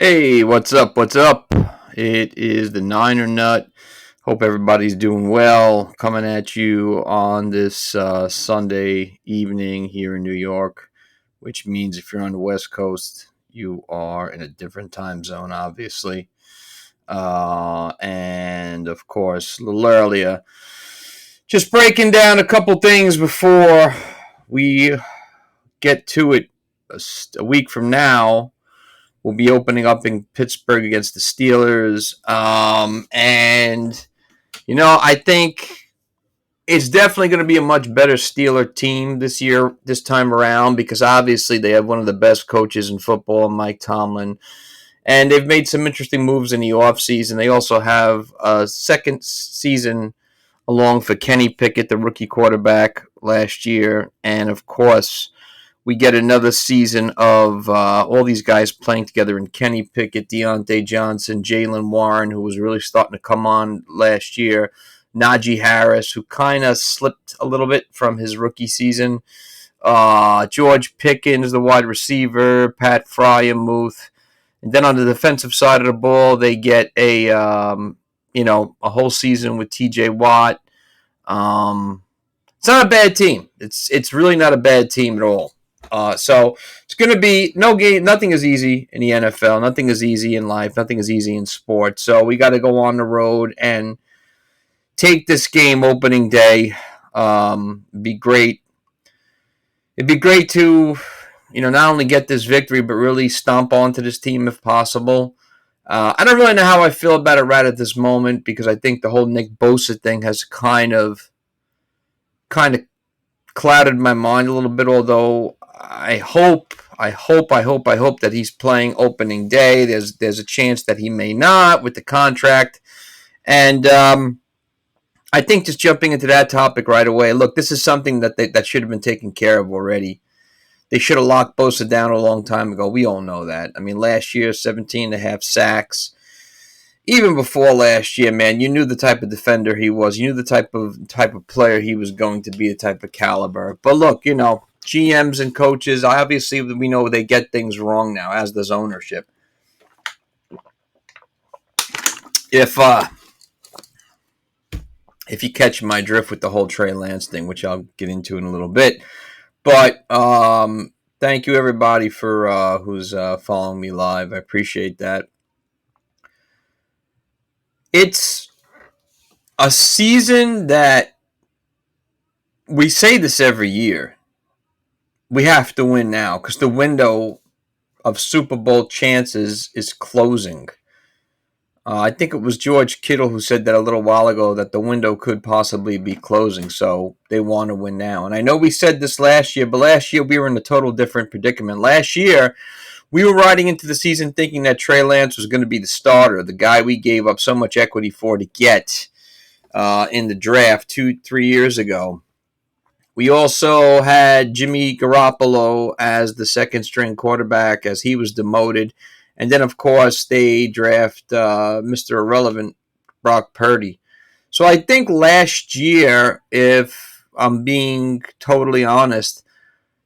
Hey, what's up? What's up? It is the Niner Nut. Hope everybody's doing well. Coming at you on this Sunday evening here in New York, which means if you're on the West Coast, you are in a different time zone, obviously. And of course, a little earlier, just breaking down a couple things before we get to it a week from now. We'll be opening up in Pittsburgh against the Steelers. I think it's definitely going to be a much better Steeler team this time around, because obviously they have one of the best coaches in football, Mike Tomlin. And they've made some interesting moves in the offseason. They also have a second season along for Kenny Pickett, the rookie quarterback last year. And of course, we get another season of all these guys playing together in Kenny Pickett, Deontay Johnson, Jaylen Warren, who was really starting to come on last year, Najee Harris, who kind of slipped a little bit from his rookie season, George Pickens, the wide receiver, Pat Fryermuth. And then on the defensive side of the ball, they get a whole season with T.J. Watt. It's not a bad team. It's really not a bad team at all. So it's going to be no game. Nothing is easy in the NFL. Nothing is easy in life. Nothing is easy in sports. So we got to go on the road and take this game opening day. Be great. It'd be great to, not only get this victory, but really stomp onto this team if possible. I don't really know how I feel about it right at this moment, because I think the whole Nick Bosa thing has kind of clouded my mind a little bit, although I hope that he's playing opening day. There's a chance that he may not with the contract. And I think just jumping into that topic right away, look, this is something that should have been taken care of already. They should have locked Bosa down a long time ago. We all know that. I mean, last year, 17 and a half sacks. Even before last year, man, you knew the type of defender he was. You knew the type of player he was going to be, the type of caliber. But look, GMs and coaches, obviously we know they get things wrong now, as does ownership. If you catch my drift with the whole Trey Lance thing, which I'll get into in a little bit. But thank you, everybody, for who's following me live. I appreciate that. It's a season that we say this every year. We have to win now, because the window of Super Bowl chances is closing. I think it was George Kittle who said that a little while ago, that the window could possibly be closing, so they want to win now. And I know we said this last year, but last year we were in a total different predicament. Last year, we were riding into the season thinking that Trey Lance was going to be the starter, the guy we gave up so much equity for to get in the draft 2-3 years ago. We also had Jimmy Garoppolo as the second-string quarterback, as he was demoted. And then, of course, they draft Mr. Irrelevant, Brock Purdy. So I think last year, if I'm being totally honest,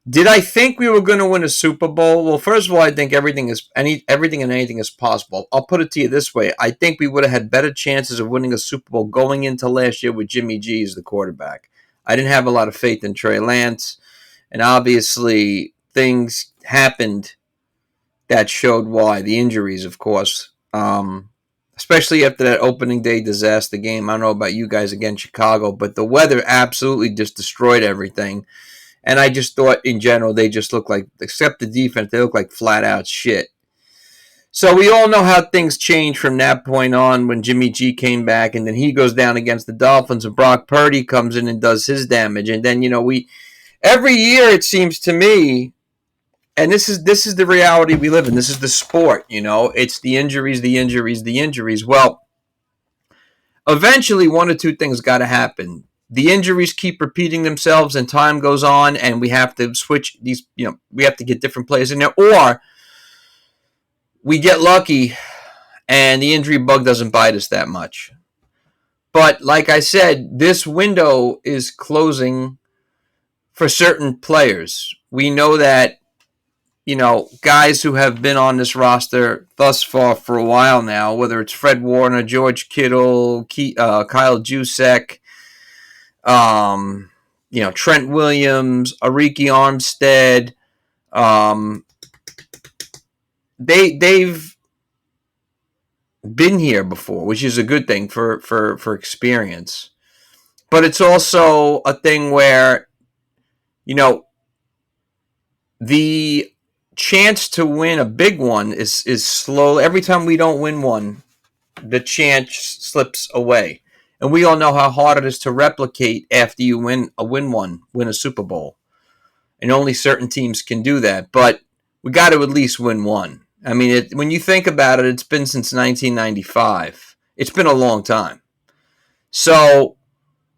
did I think we were going to win a Super Bowl? Well, first of all, I think everything and anything is possible. I'll put it to you this way. I think we would have had better chances of winning a Super Bowl going into last year with Jimmy G as the quarterback. I didn't have a lot of faith in Trey Lance, and obviously things happened that showed why. The injuries, of course, especially after that opening day disaster game. I don't know about you guys against Chicago, but the weather absolutely just destroyed everything. And I just thought, in general, they just look like, except the defense, they look like flat-out shit. So we all know how things changed from that point on when Jimmy G came back, and then he goes down against the Dolphins, and Brock Purdy comes in and does his damage. And then, every year it seems to me, and this is the reality we live in. This is the sport, It's the injuries, the injuries, the injuries. Well, eventually one or two things got to happen. The injuries keep repeating themselves, and time goes on, and we have to switch these, we have to get different players in there, or we get lucky and the injury bug doesn't bite us that much. But like I said, this window is closing for certain players. We know that guys who have been on this roster thus far for a while now, whether it's Fred Warner, George Kittle, Kyle Juszczyk, Trent Williams, Ariki Armstead. They've been here before, which is a good thing for experience. But it's also a thing where, the chance to win a big one is slow. Every time we don't win one, the chance slips away. And we all know how hard it is to replicate after you win a Super Bowl. And only certain teams can do that. But we got to at least win one. I mean, when you think about it, it's been since 1995. It's been a long time. So,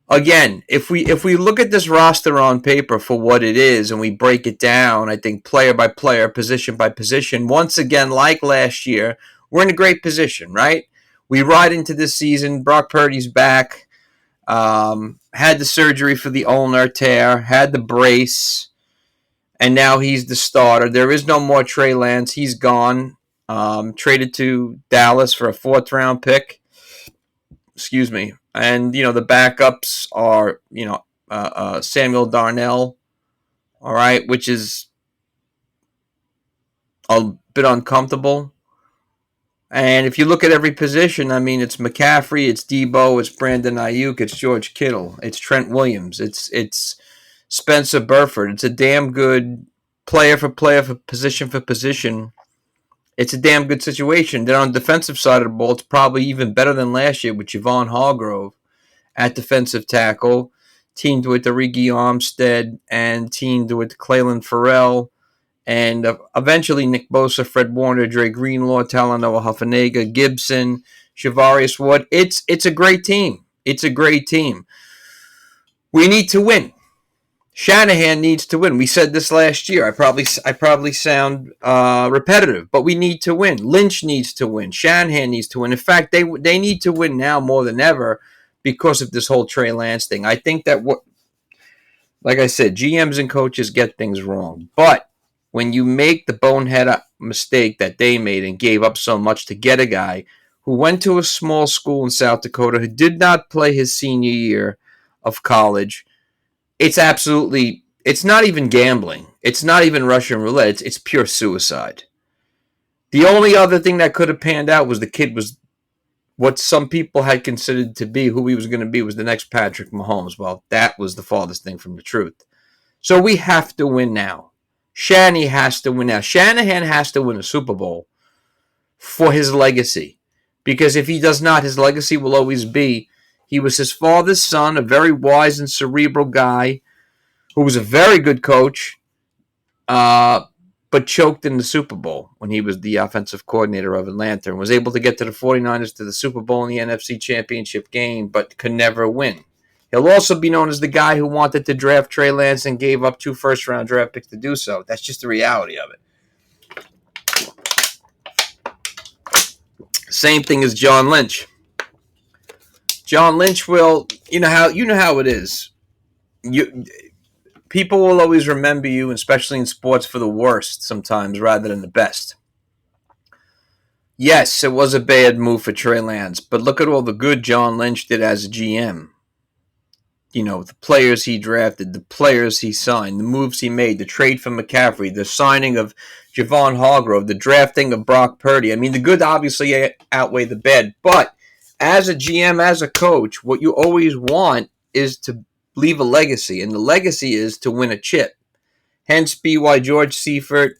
again, if we look at this roster on paper for what it is and we break it down, I think player by player, position by position, once again, like last year, we're in a great position, right? We ride into this season. Brock Purdy's back. Had the surgery for the ulnar tear. Had the brace. And now he's the starter. There is no more Trey Lance. He's gone. Traded to Dallas for a 4th-round pick. Excuse me. And, the backups are, Samuel Darnell. All right, which is a bit uncomfortable. And if you look at every position, I mean, it's McCaffrey, it's Debo, it's Brandon Ayuk, it's George Kittle, it's Trent Williams, it's Spencer Burford. It's a damn good player for position for position. It's a damn good situation. Then on the defensive side of the ball, it's probably even better than last year with Javon Hargrove at defensive tackle, teamed with Ariki Armstead and teamed with Clelin Ferrell. And eventually Nick Bosa, Fred Warner, Dre Greenlaw, Talanoa Huffanega, Gibson, Shavarius Ward. It's a great team. It's a great team. We need to win. Shanahan needs to win. We said this last year. I probably sound repetitive, but we need to win. Lynch needs to win. Shanahan needs to win. In fact, they need to win now more than ever because of this whole Trey Lance thing. I think that like I said, GMs and coaches get things wrong, but when you make the bonehead mistake that they made and gave up so much to get a guy who went to a small school in South Dakota who did not play his senior year of college, it's not even gambling. It's not even Russian roulette. It's pure suicide. The only other thing that could have panned out was the kid was what some people had considered to be who he was going to be was the next Patrick Mahomes. Well, that was the farthest thing from the truth. So we have to win now. Shanahan has to win now. Shanahan has to win a Super Bowl for his legacy. Because if he does not, his legacy will always be he was his father's son, a very wise and cerebral guy who was a very good coach, but choked in the Super Bowl when he was the offensive coordinator of Atlanta and was able to get to the 49ers to the Super Bowl in the NFC Championship game, but could never win. He'll also be known as the guy who wanted to draft Trey Lance and gave up 2 first-round draft picks to do so. That's just the reality of it. Same thing as John Lynch. John Lynch will, you know how it is. People will always remember you, especially in sports, for the worst sometimes rather than the best. Yes, it was a bad move for Trey Lance, but look at all the good John Lynch did as a GM. The players he drafted, the players he signed, the moves he made, the trade for McCaffrey, the signing of Javon Hargrove, the drafting of Brock Purdy. I mean, the good obviously outweigh the bad, but as a GM, as a coach, what you always want is to leave a legacy, and the legacy is to win a chip. Hence, why George Seifert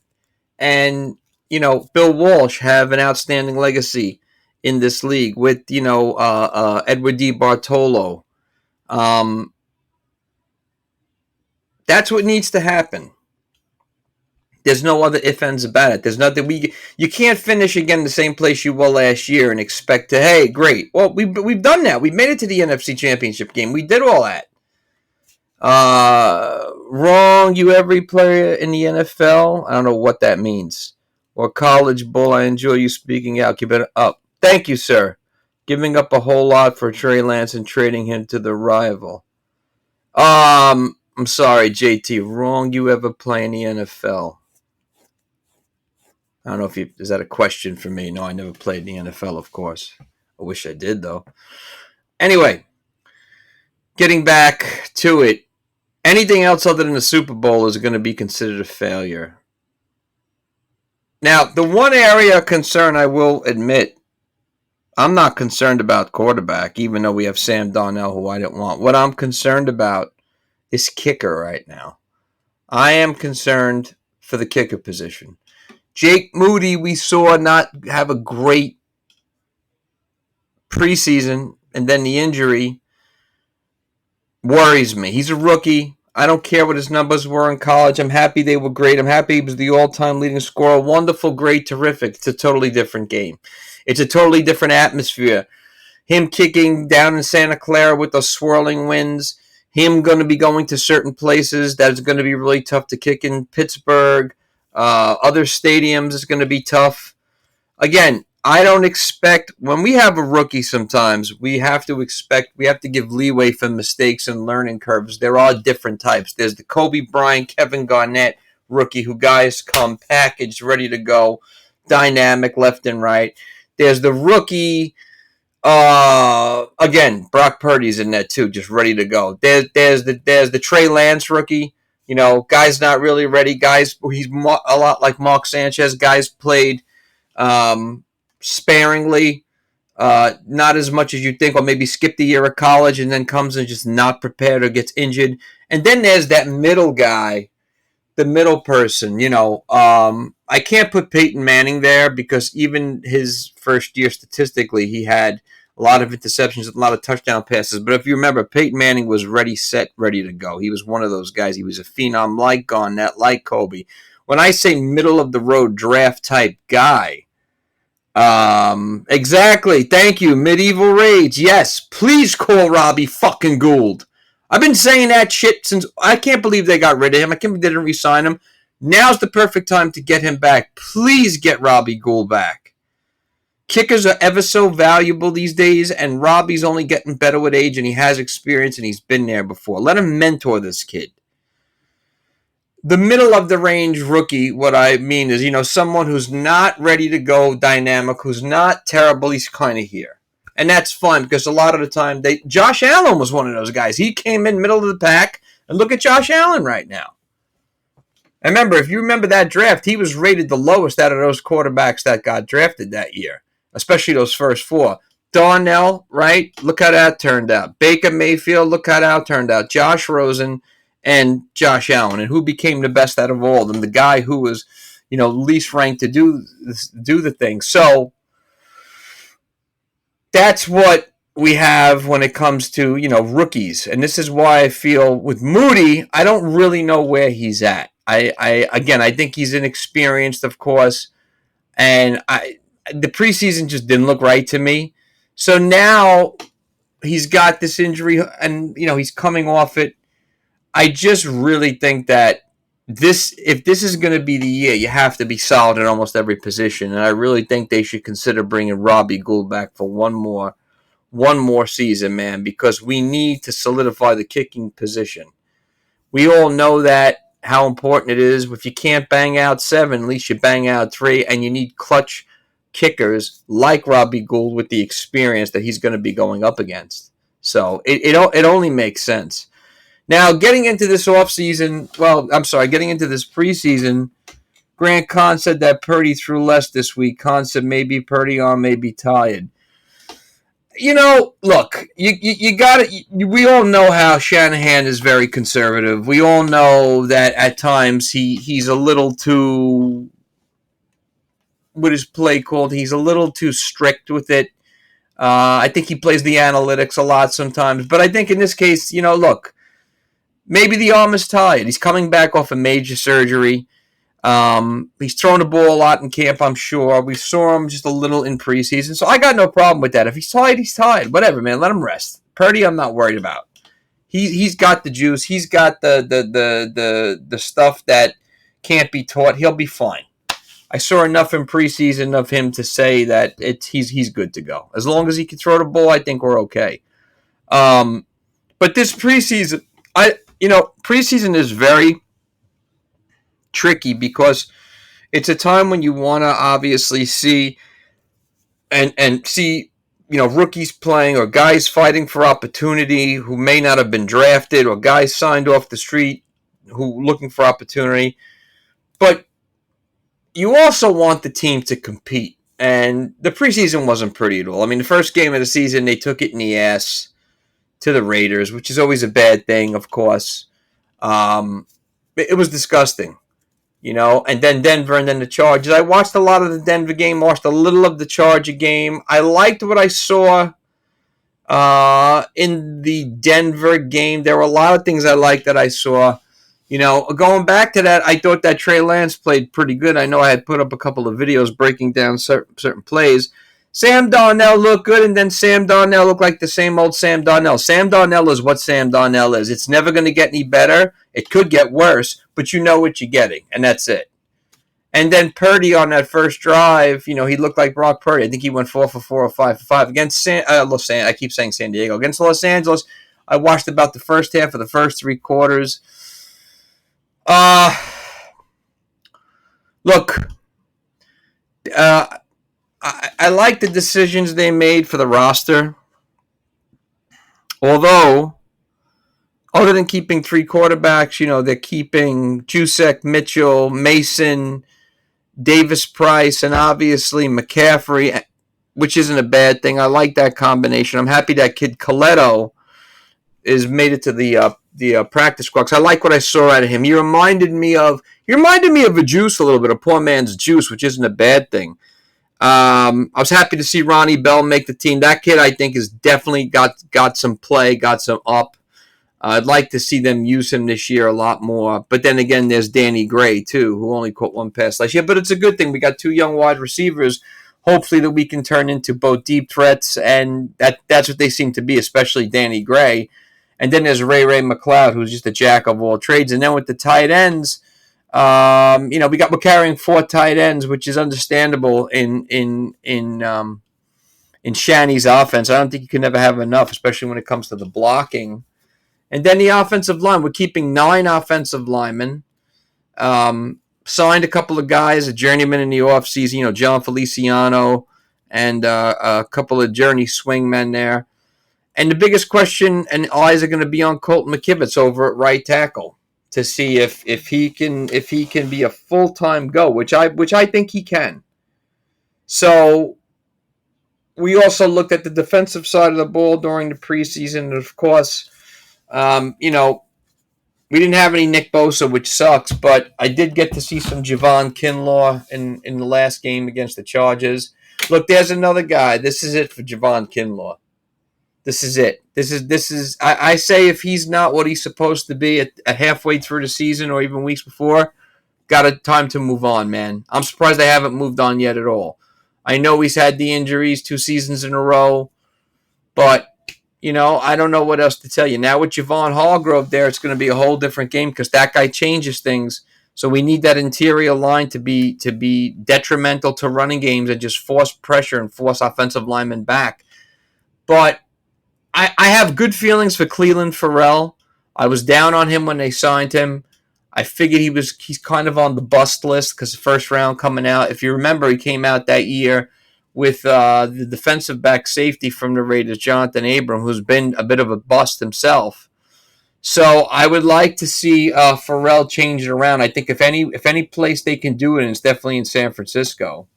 and, Bill Walsh have an outstanding legacy in this league with, Edward D. Bartolo. That's what needs to happen. There's no other ifs, ands about it. There's nothing you can't finish again the same place you were last year and expect to, hey, great. Well, we've done that. We made it to the NFC Championship game. We did all that. Wrong, you every player in the NFL. I don't know what that means. Or college bull. I enjoy you speaking out. Keep it up. Thank you, sir. Giving up a whole lot for Trey Lance and trading him to the rival. I'm sorry, JT. Wrong, you ever play in the NFL. I don't know if is that a question for me? No, I never played in the NFL, of course. I wish I did, though. Anyway, getting back to it, anything else other than the Super Bowl is going to be considered a failure. Now, the one area of concern I will admit, I'm not concerned about quarterback, even though we have Sam Darnold, who I didn't want. What I'm concerned about is kicker right now. I am concerned for the kicker position. Jake Moody, we saw not have a great preseason, and then the injury worries me. He's a rookie. I don't care what his numbers were in college. I'm happy they were great. I'm happy he was the all-time leading scorer. Wonderful, great, terrific. It's a totally different game. It's a totally different atmosphere. Him kicking down in Santa Clara with those swirling winds. Him going to be going to certain places that is going to be really tough to kick in. Pittsburgh, other stadiums is going to be tough. Again, I don't expect, when we have a rookie sometimes, we have to give leeway for mistakes and learning curves. There are different types. There's the Kobe Bryant, Kevin Garnett rookie who guys come packaged, ready to go, dynamic left and right. There's the rookie, again, Brock Purdy's in that too, just ready to go. There's the Trey Lance rookie. Guy's not really ready. He's a lot like Mark Sanchez. Guys played sparingly, not as much as you think, or maybe skipped a year of college and then comes and just not prepared or gets injured. And then there's that middle guy, the middle person. I can't put Peyton Manning there because even his first year statistically, he had a lot of interceptions, a lot of touchdown passes. But if you remember, Peyton Manning was ready, set, ready to go. He was one of those guys. He was a phenom like Garnett, like Kobe. When I say middle of the road draft type guy, exactly. Thank you, Medieval Rage. Yes, please call Robbie fucking Gould. I've been saying that shit since. I can't believe they got rid of him. I can't believe they didn't re-sign him. Now's the perfect time to get him back. Please get Robbie Gould back. Kickers are ever so valuable these days, and Robbie's only getting better with age, and he has experience, and he's been there before. Let him mentor this kid. The middle of the range rookie, what I mean is, someone who's not ready to go dynamic, who's not terrible, he's kind of here. And that's fun because a lot of the time, Josh Allen was one of those guys. He came in middle of the pack, and look at Josh Allen right now. And remember, if you remember that draft, he was rated the lowest out of those quarterbacks that got drafted that year, especially those first four. Darnell, right? Look how that turned out. Baker Mayfield, look how that turned out. Josh Rosen and Josh Allen, and who became the best out of all of them, the guy who was, least ranked to do the thing. So that's what we have when it comes to, rookies. And this is why I feel with Moody, I don't really know where he's at. I think he's inexperienced, of course, and the preseason just didn't look right to me. So now he's got this injury, and he's coming off it. I just really think that if this is going to be the year, you have to be solid in almost every position, and I really think they should consider bringing Robbie Gould back for one more season, man, because we need to solidify the kicking position. We all know that how important it is. If you can't bang out 7, at least you bang out 3, and you need clutch kickers like Robbie Gould with the experience that he's going to be going up against. So it only makes sense. Now, getting into this getting into this preseason, Grant Kahn said that Purdy threw less this week. Kahn said maybe Purdy may be tired. Look, you got it. We all know how Shanahan is very conservative. We all know that at times he's a little too, what is play called? He's a little too strict with it. I think he plays the analytics a lot sometimes. But I think in this case, look, maybe the arm is tired. He's coming back off a major surgery. He's thrown the ball a lot in camp, I'm sure. We saw him just a little in preseason. So I got no problem with that. If he's tired, he's tired. Whatever, man. Let him rest. Purdy, I'm not worried about. He's got the juice. He's got the stuff that can't be taught. He'll be fine. I saw enough in preseason of him to say that he's good to go. As long as he can throw the ball, I think we're okay. But this preseason, preseason is very tricky because It's a time when you want to obviously see and see rookies playing or guys fighting for opportunity who may not have been drafted or guys signed off the street who looking for opportunity. But you also want the team to compete. And the preseason wasn't pretty at all. I mean, the first game of the season, they took it in the ass to the Raiders, which is always a bad thing, of course. It was disgusting, and then Denver and then the Chargers. I watched a lot of the Denver game, watched a little of the Charger game. I liked what I saw in the Denver game. There were a lot of things I liked that I saw. Going back to that, I thought that Trey Lance played pretty good. I know I had put up a couple of videos breaking down certain plays. Sam Darnell looked good, and then Sam Darnell looked like the same old Sam Darnell. Sam Darnell is what Sam Darnell is. It's never going to get any better. It could get worse, but you know what you're getting, and that's it. And then Purdy on that first drive, he looked like Brock Purdy. I think he went 4 for 4 or 5 for 5 against I keep saying San Diego. Against Los Angeles, I watched about the first half of the first three quarters. Look, I like the decisions they made for the roster. Although, other than keeping three quarterbacks, they're keeping Juszczyk, Mitchell, Mason, Davis Price, and obviously McCaffrey, which isn't a bad thing. I like that combination. I'm happy that kid Coletto is made it to the practice squad. I like what I saw out of him. He reminded me of a Juice a little bit, a poor man's Juice, which isn't a bad thing. I was happy to see Ronnie Bell make the team. That kid, I think, has definitely got some play, got some up. I'd like to see them use him this year a lot more. But then again, there's Danny Gray, too, who only caught one pass last year. But it's a good thing. We got two young wide receivers, hopefully, that we can turn into both deep threats. And that's what they seem to be, especially Danny Gray. And then there's Ray McLeod, who's just a jack of all trades. And then with the tight ends, we're carrying 4 tight ends, which is understandable in Shanny's offense. I don't think you can ever have enough, especially when it comes to the blocking. And then the offensive line, we're keeping 9 offensive linemen. Signed a couple of guys, a journeyman in the offseason, John Feliciano, and a couple of journey swingmen there. And the biggest question and eyes are going to be on Colton McKivitz over at right tackle to see if he can be a full-time go, which I think he can. So we also looked at the defensive side of the ball during the preseason, and of course, we didn't have any Nick Bosa, which sucks, but I did get to see some Javon Kinlaw in the last game against the Chargers. Look, there's another guy. This is it for Javon Kinlaw. This is it. This is. I say if he's not what he's supposed to be at halfway through the season or even weeks before, got a time to move on, man. I'm surprised they haven't moved on yet at all. I know he's had the injuries 2 seasons in a row, but I don't know what else to tell you. Now with Javon Hargrove there, it's going to be a whole different game because that guy changes things. So we need that interior line to be detrimental to running games and just force pressure and force offensive linemen back. But I have good feelings for Cleveland Farrell. I was down on him when they signed him. I figured he's kind of on the bust list because the first round coming out. If you remember, he came out that year with the defensive back safety from the Raiders, Jonathan Abram, who's been a bit of a bust himself. So I would like to see Farrell change it around. I think if any place they can do it, it's definitely in San Francisco.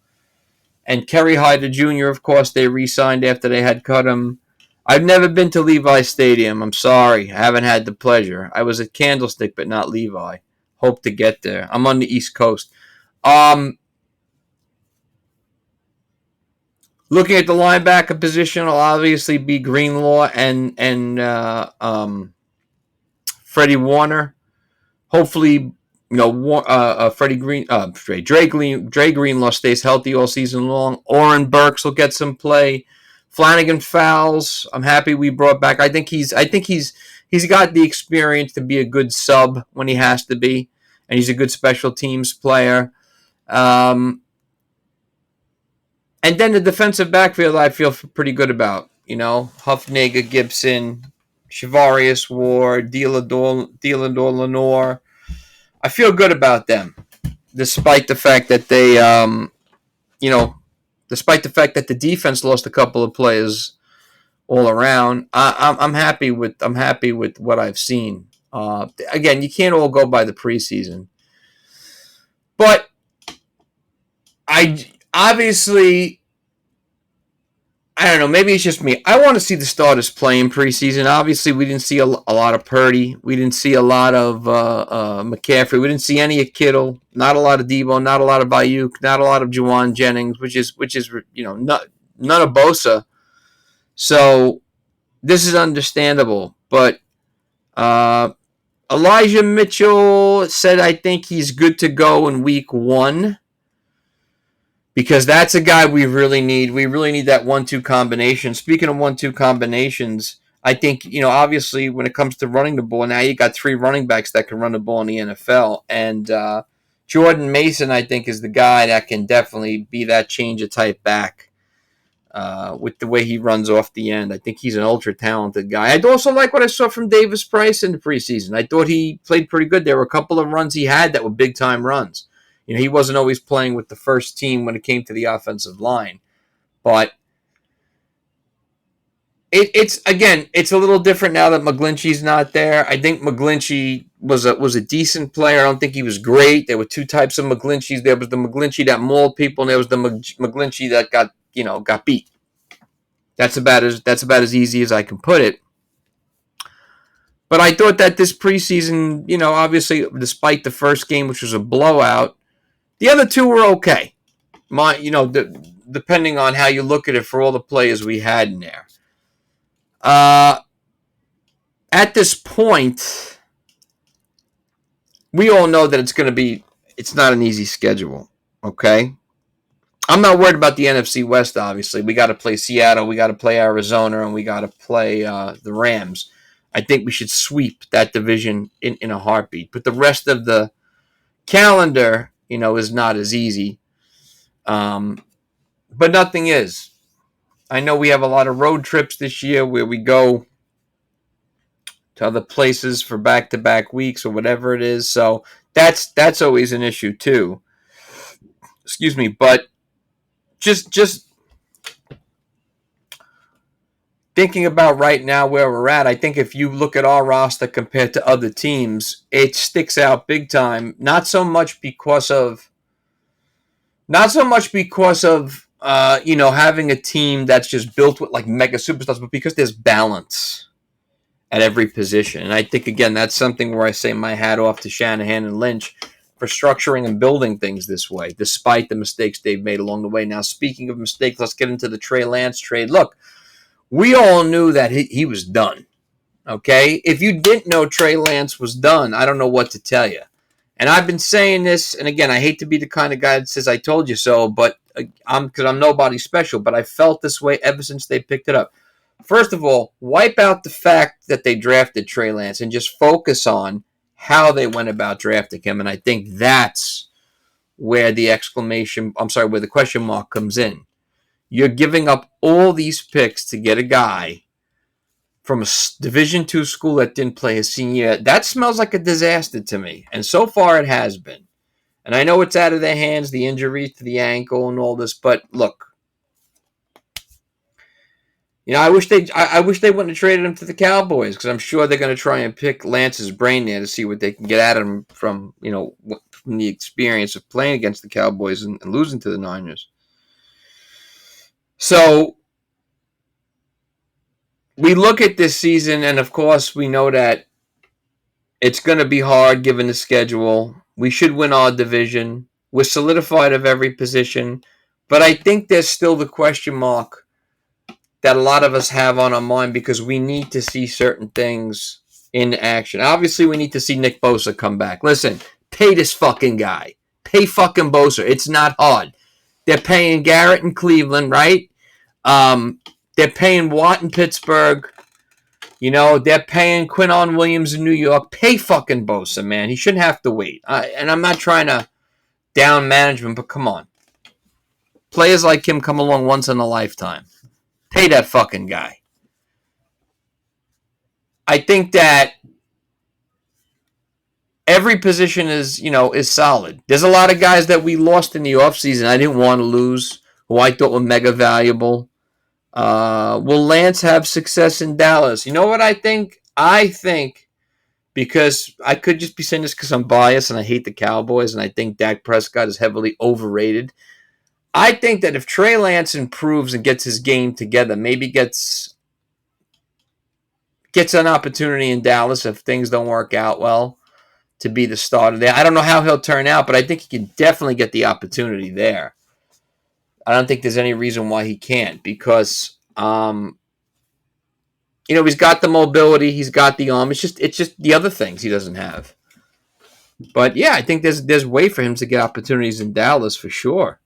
And Kerry Hyder Jr., of course, they re-signed after they had cut him. I've never been to Levi Stadium. I'm sorry. I haven't had the pleasure. I was at Candlestick, but not Levi. Hope to get there. I'm on the East Coast. Looking at the linebacker position, will obviously be Greenlaw and Freddie Warner. Hopefully, Freddie Green, Dre Greenlaw stays healthy all season long. Oren Burks will get some play. Flanagan Fowles, I'm happy we brought back. I think he's got the experience to be a good sub when he has to be, and he's a good special teams player. And then the defensive backfield, I feel pretty good about. Huffnagel, Gibson, Shavarius Ward, Dealador Lenore. I feel good about them. despite the fact that they, despite the fact that the defense lost a couple of players all around, I'm happy with what I've seen. Again, you can't all go by the preseason, but I obviously, I don't know. Maybe it's just me. I want to see the starters play in preseason. Obviously, we didn't see a lot of Purdy. We didn't see a lot of McCaffrey. We didn't see any of Kittle. Not a lot of Debo. Not a lot of Ayuk. Not a lot of Juwan Jennings. Which is none of Bosa. So this is understandable. But Elijah Mitchell said, I think he's good to go in week 1. Because that's a guy we really need. We really need that 1-2 combination. Speaking of 1-2 combinations, I think, obviously when it comes to running the ball, now you got 3 running backs that can run the ball in the NFL. And Jordan Mason, I think, is the guy that can definitely be that changer type back with the way he runs off the end. I think he's an ultra-talented guy. I also like what I saw from Davis Price in the preseason. I thought he played pretty good. There were a couple of runs he had that were big-time runs. He wasn't always playing with the first team when it came to the offensive line. But it's a little different now that McGlinchey's not there. I think McGlinchey was a decent player. I don't think he was great. There were 2 types of McGlincheys. There was the McGlinchey that mauled people, and there was the McGlinchey that got beat. That's about as easy as I can put it. But I thought that this preseason, obviously, despite the first game, which was a blowout, the other 2 were okay. Depending on how you look at it for all the players we had in there. At this point, we all know that it's not an easy schedule, okay? I'm not worried about the NFC West, obviously. We got to play Seattle, we got to play Arizona, and we got to play the Rams. I think we should sweep that division in a heartbeat. But the rest of the calendar, is not as easy. But nothing is. I know we have a lot of road trips this year where we go to other places for back-to-back weeks or whatever it is. So that's always an issue too. Excuse me, but just thinking about right now where we're at, I think if you look at our roster compared to other teams, it sticks out big time. Not so much because of having a team that's just built with like mega superstars, but because there's balance at every position. And I think, again, that's something where I say my hat off to Shanahan and Lynch for structuring and building things this way, despite the mistakes they've made along the way. Now, speaking of mistakes, let's get into the Trey Lance trade. Look, we all knew that he was done, okay? If you didn't know Trey Lance was done, I don't know what to tell you. And I've been saying this, and again, I hate to be the kind of guy that says I told you so, but because I'm nobody special, but I felt this way ever since they picked it up. First of all, wipe out the fact that they drafted Trey Lance and just focus on how they went about drafting him. And I think that's where the question mark comes in. You're giving up all these picks to get a guy from a Division II school that didn't play his senior year. That smells like a disaster to me. And so far it has been. And I know it's out of their hands, the injury to the ankle and all this, but look. I wish they wouldn't have traded him to the Cowboys, because I'm sure they're going to try and pick Lance's brain there to see what they can get out of him from the experience of playing against the Cowboys and losing to the Niners. So we look at this season, and of course we know that it's going to be hard given the schedule. We should win our division. We're solidified of every position, but I think there's still the question mark that a lot of us have on our mind, because we need to see certain things in action. Obviously, we need to see Nick Bosa come back. Listen, pay this fucking guy. Pay fucking Bosa. It's not hard. They're paying Garrett in Cleveland, right? They're paying Watt in Pittsburgh. They're paying Quinnen Williams in New York. Pay fucking Bosa, man. He shouldn't have to wait. And I'm not trying to down management, but come on. Players like him come along once in a lifetime. Pay that fucking guy. I think that every position is solid. There's a lot of guys that we lost in the offseason I didn't want to lose, who I thought were mega valuable. Will Lance have success in Dallas? You know what I think? I think, because I could just be saying this because I'm biased and I hate the Cowboys and I think Dak Prescott is heavily overrated. I think that if Trey Lance improves and gets his game together, maybe gets an opportunity in Dallas if things don't work out well to be the starter there. I don't know how he'll turn out, but I think he can definitely get the opportunity there. I don't think there's any reason why he can't, because he's got the mobility, he's got the arm. It's just the other things he doesn't have. But yeah, I think there's way for him to get opportunities in Dallas for sure.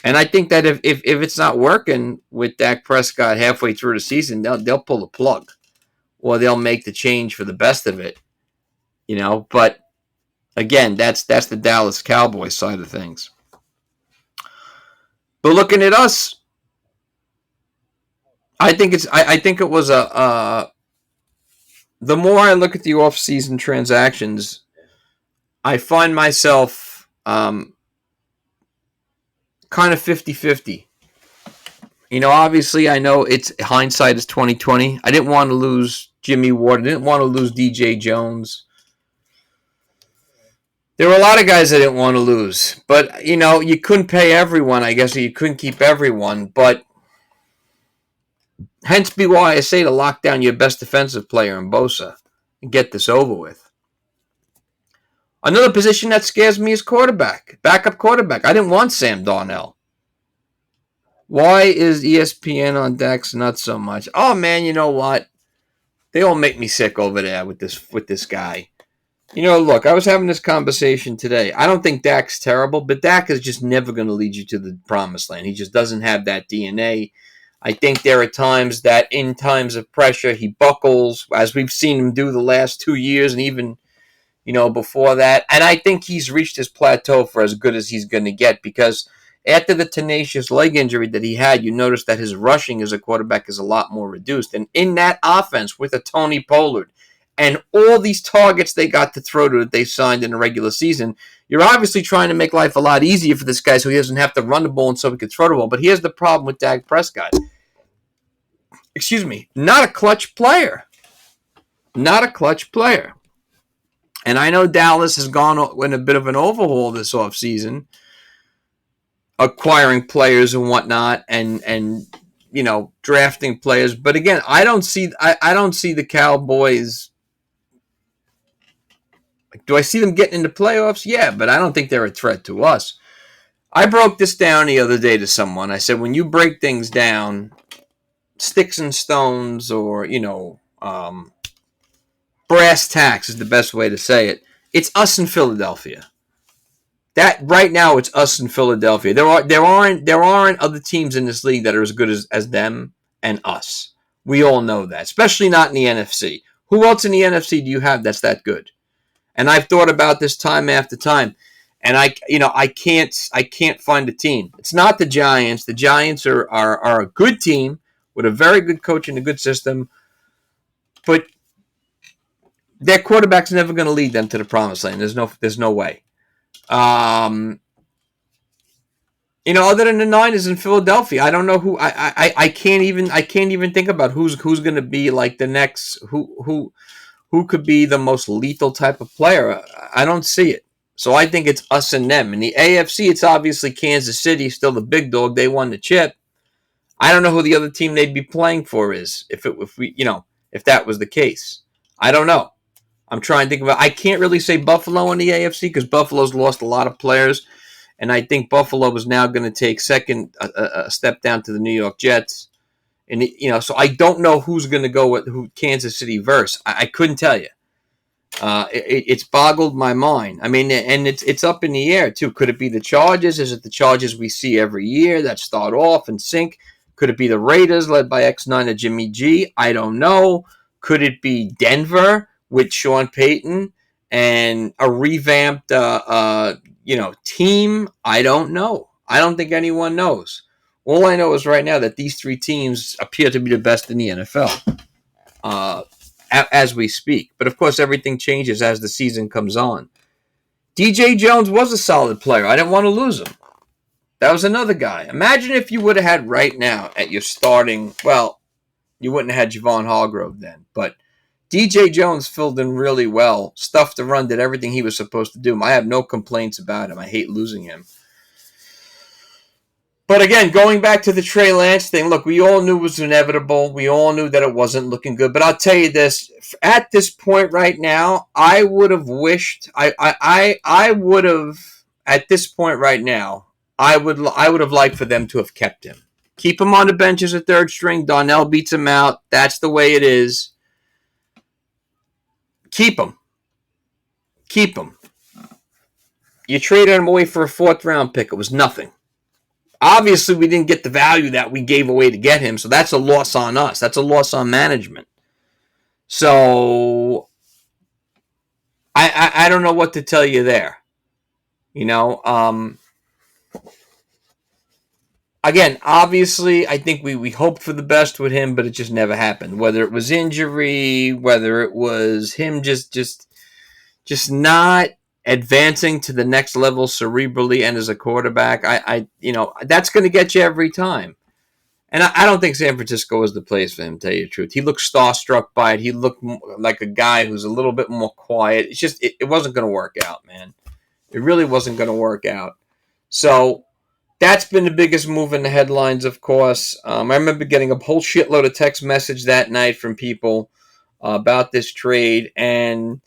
And I think that if it's not working with Dak Prescott halfway through the season, they'll pull the plug, or they'll make the change for the best of it. But again, that's the Dallas Cowboys side of things. But looking at us, I think it was the more I look at the off-season transactions, I find myself kind of 50-50. Obviously I know it's hindsight is 2020. I didn't want to lose Jimmy Ward. I didn't want to lose DJ Jones. There were a lot of guys I didn't want to lose. But, you couldn't pay everyone, I guess, or you couldn't keep everyone. But hence be why I say to lock down your best defensive player in Bosa and get this over with. Another position that scares me is quarterback, backup quarterback. I didn't want Sam Darnold. Why is ESPN on Dak's nuts so much? Oh, man, you know what? They all make me sick over there with this guy. Look, I was having this conversation today. I don't think Dak's terrible, but Dak is just never going to lead you to the promised land. He just doesn't have that DNA. I think there are times that in times of pressure, he buckles, as we've seen him do the last 2 years and even, before that. And I think he's reached his plateau for as good as he's going to get, because after the tenacious leg injury that he had, you notice that his rushing as a quarterback is a lot more reduced. And in that offense with a Tony Pollard and all these targets they got to throw to that they signed in the regular season, you're obviously trying to make life a lot easier for this guy so he doesn't have to run the ball and so he can throw the ball. But here's the problem with Dak Prescott. Not a clutch player. Not a clutch player. And I know Dallas has gone in a bit of an overhaul this offseason, acquiring players and whatnot, and drafting players. But again, I don't see the Cowboys. Do I see them getting into playoffs? Yeah, but I don't think they're a threat to us. I broke this down the other day to someone. I said, when you break things down, sticks and stones, or brass tacks is the best way to say it. It's us in Philadelphia. That right now, it's us in Philadelphia. There aren't other teams in this league that are as good as them and us. We all know that, especially not in the NFC. Who else in the NFC do you have that's that good? And I've thought about this time after time, and I can't find a team. It's not the Giants. The Giants are a good team with a very good coach and a good system, but their quarterback's never going to lead them to the promised land. There's no way. Other than the Niners in Philadelphia, I don't know who. I can't even think about who's going to be like the next who could be the most lethal type of player. I don't see it. So I think it's us and them. In the AFC, it's obviously Kansas City, still the big dog. They won the chip. I don't know who the other team they'd be playing for is if that was the case. I don't know. I'm trying to think about. I can't really say Buffalo in the AFC because Buffalo's lost a lot of players, and I think Buffalo is now going to take a step down to the New York Jets, and so I don't know who's going to go with who Kansas City versus. I couldn't tell you. It's boggled my mind. I mean, and it's up in the air too. Could it be the Chargers? Is it the Chargers we see every year that start off and sink? Could it be the Raiders led by X9 Jimmy G? I don't know. Could it be Denver with Sean Payton and a revamped team? I don't know. I don't think anyone knows. All I know is right now that these three teams appear to be the best in the NFL. as we speak. But of course, everything changes as the season comes on. DJ Jones was a solid player. I didn't want to lose him. That was another guy. Imagine if you would have had right now at your starting, well, you wouldn't have had Javon Hargrove then, but DJ Jones filled in really well, stuffed the run, did everything he was supposed to do. I have no complaints about him. I hate losing him. But again, going back to the Trey Lance thing, look, we all knew it was inevitable. We all knew that it wasn't looking good. But I'll tell you this, at this point right now, I would have wished, I would have, at this point right now, I would have liked for them to have kept him. Keep him on the bench as a third string. Darnell beats him out. That's the way it is. Keep him. Keep him. You traded him away for a fourth-round pick. It was nothing. Obviously, we didn't get the value that we gave away to get him, so that's a loss on us. That's a loss on management. So, I don't know what to tell you there. You know, again, obviously, I think we hoped for the best with him, but it just never happened. Whether it was injury, whether it was him just not advancing to the next level cerebrally and as a quarterback, I that's going to get you every time. And I don't think San Francisco is the place for him, to tell you the truth. He looked starstruck by it. He looked like a guy who's a little bit more quiet. It's just, it wasn't going to work out, man. It really wasn't going to work out. So that's been the biggest move in the headlines, of course. I remember getting a whole shitload of text message that night from people about this trade. And,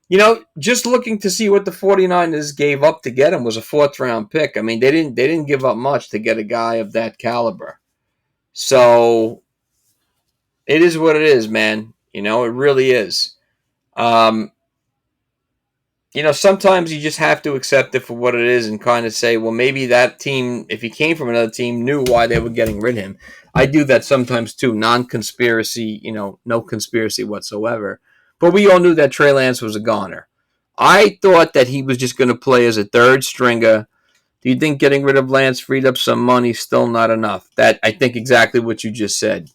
you know, just looking to see what the 49ers gave up to get him was a fourth-round pick. I mean, they didn't give up much to get a guy of that caliber. So it is what it is, man. You know, it really is. You know, sometimes you just have to accept it for what it is and kind of say, well, maybe that team, if he came from another team, knew why they were getting rid of him. I do that sometimes too. Non-conspiracy, you know, no conspiracy whatsoever. But we all knew that Trey Lance was a goner. I thought that he was just going to play as a third stringer. Do you think getting rid of Lance freed up some money? Still not enough. That, I think, exactly what you just said.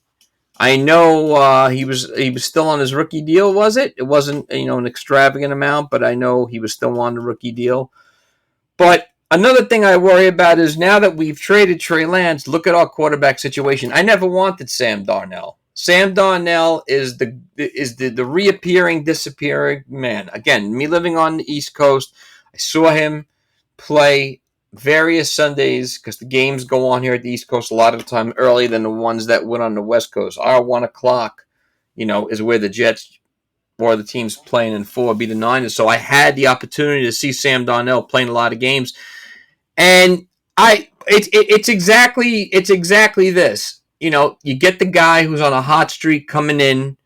I know he was still on his rookie deal, was it? It wasn't, you know, an extravagant amount, but I know he was still on the rookie deal. But another thing I worry about is now that we've traded Trey Lance, look at our quarterback situation. I never wanted Sam Darnold. Sam Darnold is the reappearing, disappearing man. Again, me living on the East Coast, I saw him play various Sundays, because the games go on here at the East Coast a lot of the time earlier than the ones that went on the West Coast. Our 1 o'clock, you know, is where the Jets or the teams playing in 4 be the Niners. So I had the opportunity to see Sam Darnold playing a lot of games, and it's exactly this. You know, you get the guy who's on a hot streak coming in.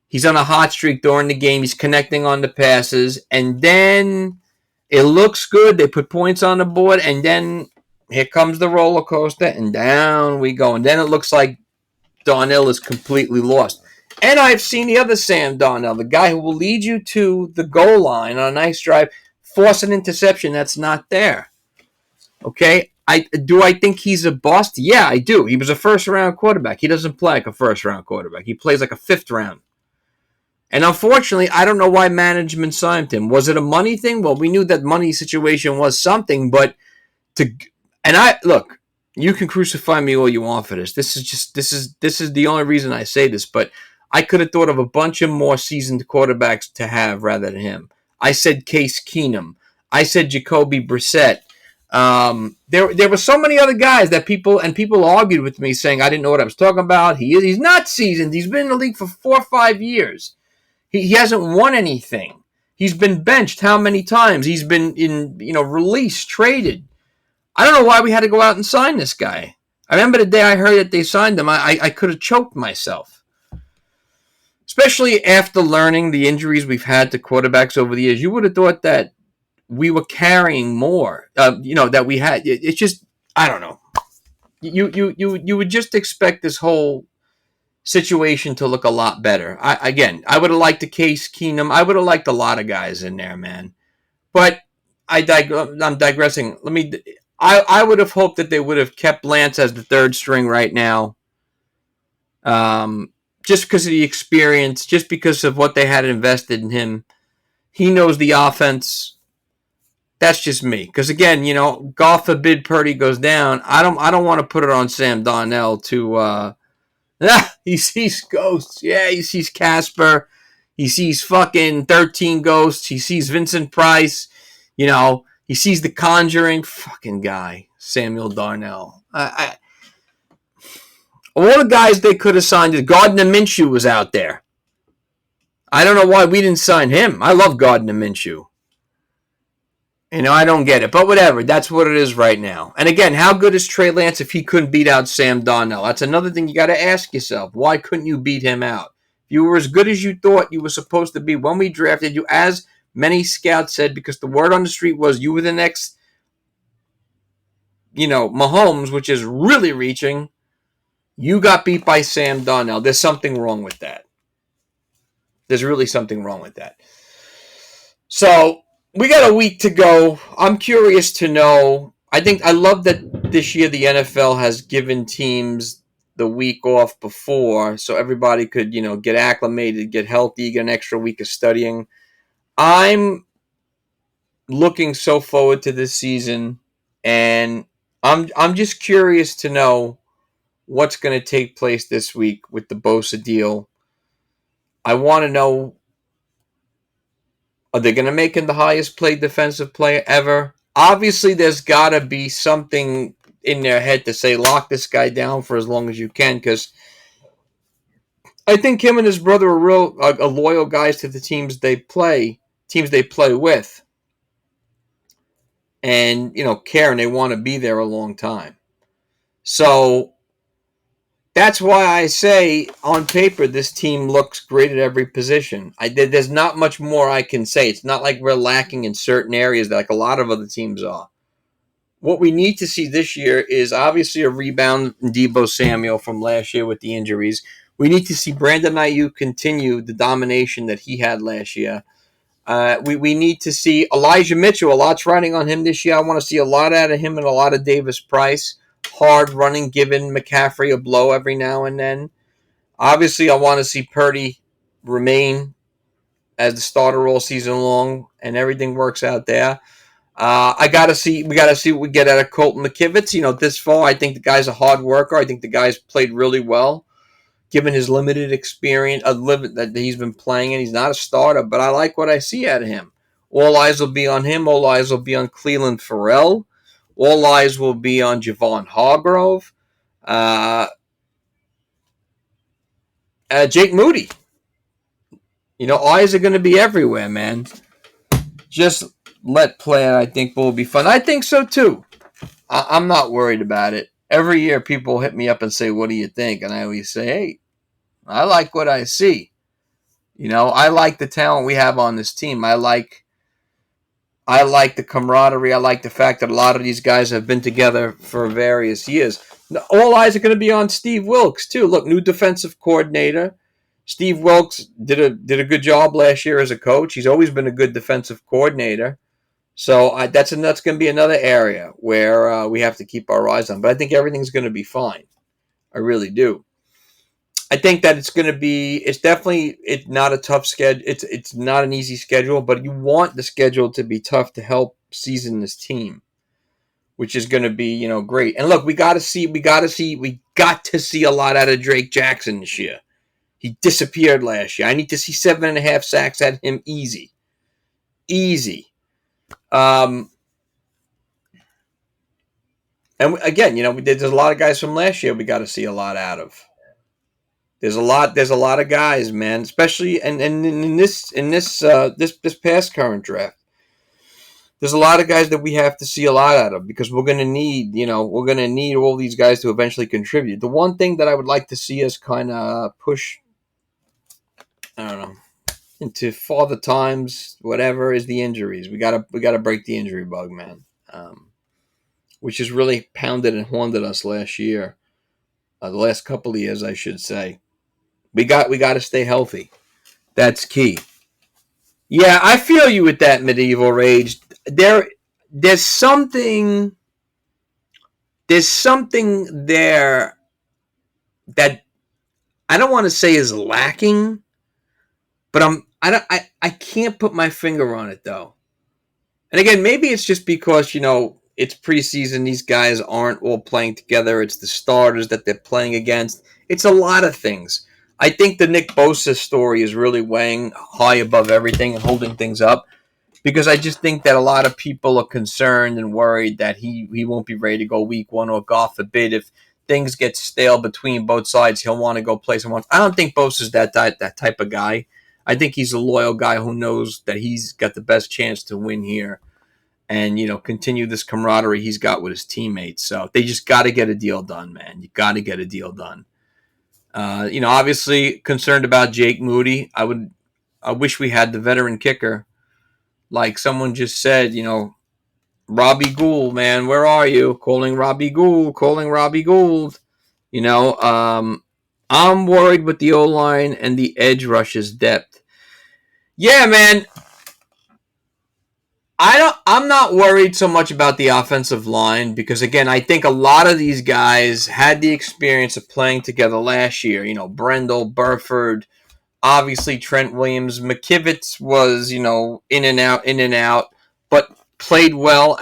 He's on a hot streak during the game. He's connecting on the passes, and then it looks good. They put points on the board, and then here comes the roller coaster, and down we go. And then it looks like Darnell is completely lost. And I've seen the other Sam Darnell, the guy who will lead you to the goal line on a nice drive, force an interception that's not there. Okay? I think he's a bust? Yeah, I do. He was a first-round quarterback. He doesn't play like a first-round quarterback. He plays like a fifth-round. And unfortunately, I don't know why management signed him. Was it a money thing? Well, we knew that money situation was something, but look, you can crucify me all you want for this. This is the only reason I say this, but I could have thought of a bunch of more seasoned quarterbacks to have rather than him. I said Case Keenum. I said Jacoby Brissett. There were so many other guys that people argued with me saying I didn't know what I was talking about. He's not seasoned. He's been in the league for 4 or 5 years. He hasn't won anything. He's been benched how many times? He's been released, traded. I don't know why we had to go out and sign this guy. I remember the day I heard that they signed him, I could have choked myself. Especially after learning the injuries we've had to quarterbacks over the years. You would have thought that we were carrying more, that we had. It's just, I don't know. You would just expect this whole situation to look a lot better. I would have liked the Case Keenum. I would have liked a lot of guys in there, man. But I'm digressing. I would have hoped that they would have kept Lance as the third string right now. just because of the experience, just because of what they had invested in him. He knows the offense. That's just me. Because again, God forbid Purdy goes down. I don't want to put it on Sam Darnold to he sees ghosts. Yeah, he sees Casper. He sees fucking 13 ghosts. He sees Vincent Price. He sees The Conjuring. Fucking guy. Samuel Darnell. All the guys they could have signed. Gardner Minshew was out there. I don't know why we didn't sign him. I love Gardner Minshew. I don't get it. But whatever. That's what it is right now. And again, how good is Trey Lance if he couldn't beat out Sam Darnold? That's another thing you got to ask yourself. Why couldn't you beat him out? If you were as good as you thought you were supposed to be when we drafted you, as many scouts said, because the word on the street was you were the next, Mahomes, which is really reaching, you got beat by Sam Darnold. There's something wrong with that. There's really something wrong with that. So we got a week to go. I'm curious to know. I love that this year the NFL has given teams the week off before so everybody could, get acclimated, get healthy, get an extra week of studying. I'm looking so forward to this season, and I'm just curious to know what's going to take place this week with the Bosa deal. I want to know, are they going to make him the highest paid defensive player ever? Obviously, there's got to be something in their head to say, lock this guy down for as long as you can, because I think him and his brother are loyal guys to the teams they play with, and care, and they want to be there a long time. So that's why I say, on paper, this team looks great at every position. There's not much more I can say. It's not like we're lacking in certain areas like a lot of other teams are. What we need to see this year is obviously a rebound in Deebo Samuel from last year with the injuries. We need to see Brandon Ayuk continue the domination that he had last year. We need to see Elijah Mitchell. A lot's riding on him this year. I want to see a lot out of him and a lot of Davis Price. Hard running, giving McCaffrey a blow every now and then. Obviously, I want to see Purdy remain as the starter all season long, and everything works out there. We got to see what we get out of Colton McKivitz. This fall, I think the guy's a hard worker. I think the guy's played really well, given his limited experience, that he's been playing, and he's not a starter, but I like what I see out of him. All eyes will be on him. All eyes will be on Cleveland Farrell. All eyes will be on Javon Hargrove. Jake Moody. Eyes are going to be everywhere, man. Just let play, and I think will be fun. I think so, too. I'm not worried about it. Every year, people hit me up and say, what do you think? And I always say, hey, I like what I see. I like the talent we have on this team. I like the camaraderie. I like the fact that a lot of these guys have been together for various years. All eyes are going to be on Steve Wilks, too. Look, new defensive coordinator. Steve Wilks did a good job last year as a coach. He's always been a good defensive coordinator. So that's going to be another area where we have to keep our eyes on. But I think everything's going to be fine. I really do. I think that it's not a tough schedule. It's not an easy schedule, but you want the schedule to be tough to help season this team, which is going to be, great. And look, we got to see a lot out of Drake Jackson this year. He disappeared last year. I need to see 7.5 sacks at him easy. And again, there's a lot of guys from last year we got to see a lot out of. There's a lot of guys, man, especially and in this past current draft. There's a lot of guys that we have to see a lot out of because we're going to need all these guys to eventually contribute. The one thing that I would like to see us kind of push, I don't know, into farther times, whatever, is the injuries. We gotta break the injury bug, man, which has really pounded and haunted us last year, the last couple of years, I should say. We got to stay healthy. That's key. Yeah, I feel you with that, Medieval Rage. There's something there that I don't want to say is lacking, but I can't put my finger on it though. And again, maybe it's just because, it's preseason. These guys aren't all playing together. It's the starters that they're playing against. It's a lot of things. I think the Nick Bosa story is really weighing high above everything and holding things up because I just think that a lot of people are concerned and worried that he won't be ready to go week one, or God forbid, if things get stale between both sides, he'll want to go play someone. I don't think Bosa's that type of guy. I think he's a loyal guy who knows that he's got the best chance to win here and, continue this camaraderie he's got with his teammates. So they just got to get a deal done, man. You got to get a deal done. Obviously concerned about Jake Moody. I wish we had the veteran kicker. Like someone just said, Robbie Gould, man, where are you? Calling Robbie Gould. I'm worried with the O-line and the edge rush's depth. Yeah, man. I'm not worried so much about the offensive line because, again, I think a lot of these guys had the experience of playing together last year. Brendel, Burford, obviously Trent Williams. McKivitz was, in and out, but played well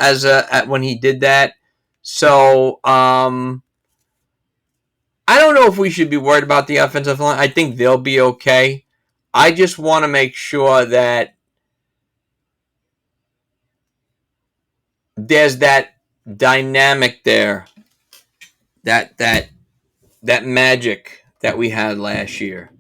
when he did that. So, I don't know if we should be worried about the offensive line. I think they'll be okay. I just want to make sure that there's that dynamic there, that magic that we had last year.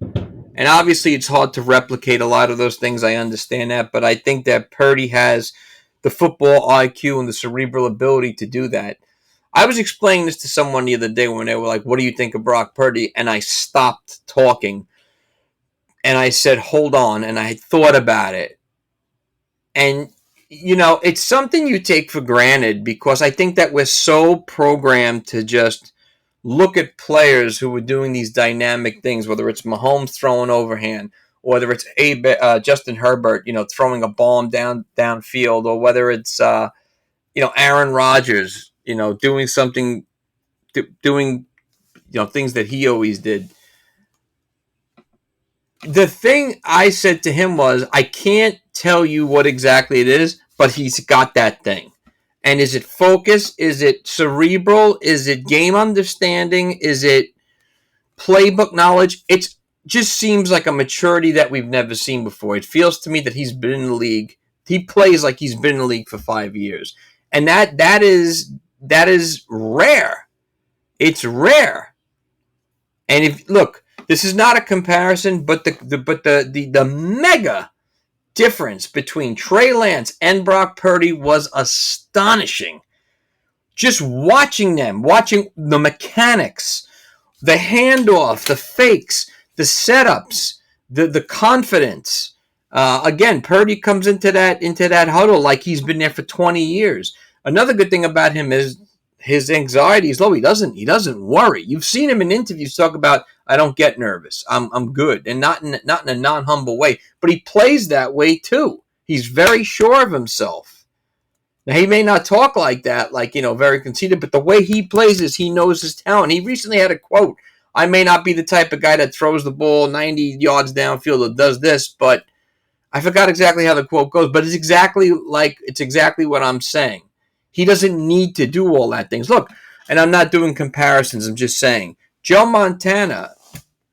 And obviously it's hard to replicate a lot of those things. I understand that, but I think that Purdy has the football IQ and the cerebral ability to do that. I was explaining this to someone the other day when they were like, what do you think of Brock Purdy? And I stopped talking and I said, hold on. And I thought about it. And it's something you take for granted because I think that we're so programmed to just look at players who are doing these dynamic things, whether it's Mahomes throwing overhand, or whether it's Justin Herbert, throwing a bomb downfield, or whether it's Aaron Rodgers, doing something, doing things that he always did. The thing I said to him was, I can't tell you what exactly it is, but he's got that thing. And is it focus? Is it cerebral? Is it game understanding? Is it playbook knowledge? It just seems like a maturity that we've never seen before. It feels to me that he's been in the league. He plays like he's been in the league for 5 years. And that is rare. It's rare. And if look, this is not a comparison, but the mega difference between Trey Lance and Brock Purdy was astonishing. Just watching the mechanics, the handoff, the fakes, the setups, the confidence. Again, Purdy comes into that huddle like he's been there for 20 years. Another good thing about him is his anxiety is low. He doesn't worry. You've seen him in interviews talk about, I don't get nervous. I'm good, and not in a non-humble way. But he plays that way too. He's very sure of himself. Now he may not talk like that, very conceited, but the way he plays is he knows his talent. He recently had a quote. I may not be the type of guy that throws the ball 90 yards downfield or does this, but I forgot exactly how the quote goes. But it's exactly what I'm saying. He doesn't need to do all that things. Look, and I'm not doing comparisons. I'm just saying. Joe Montana,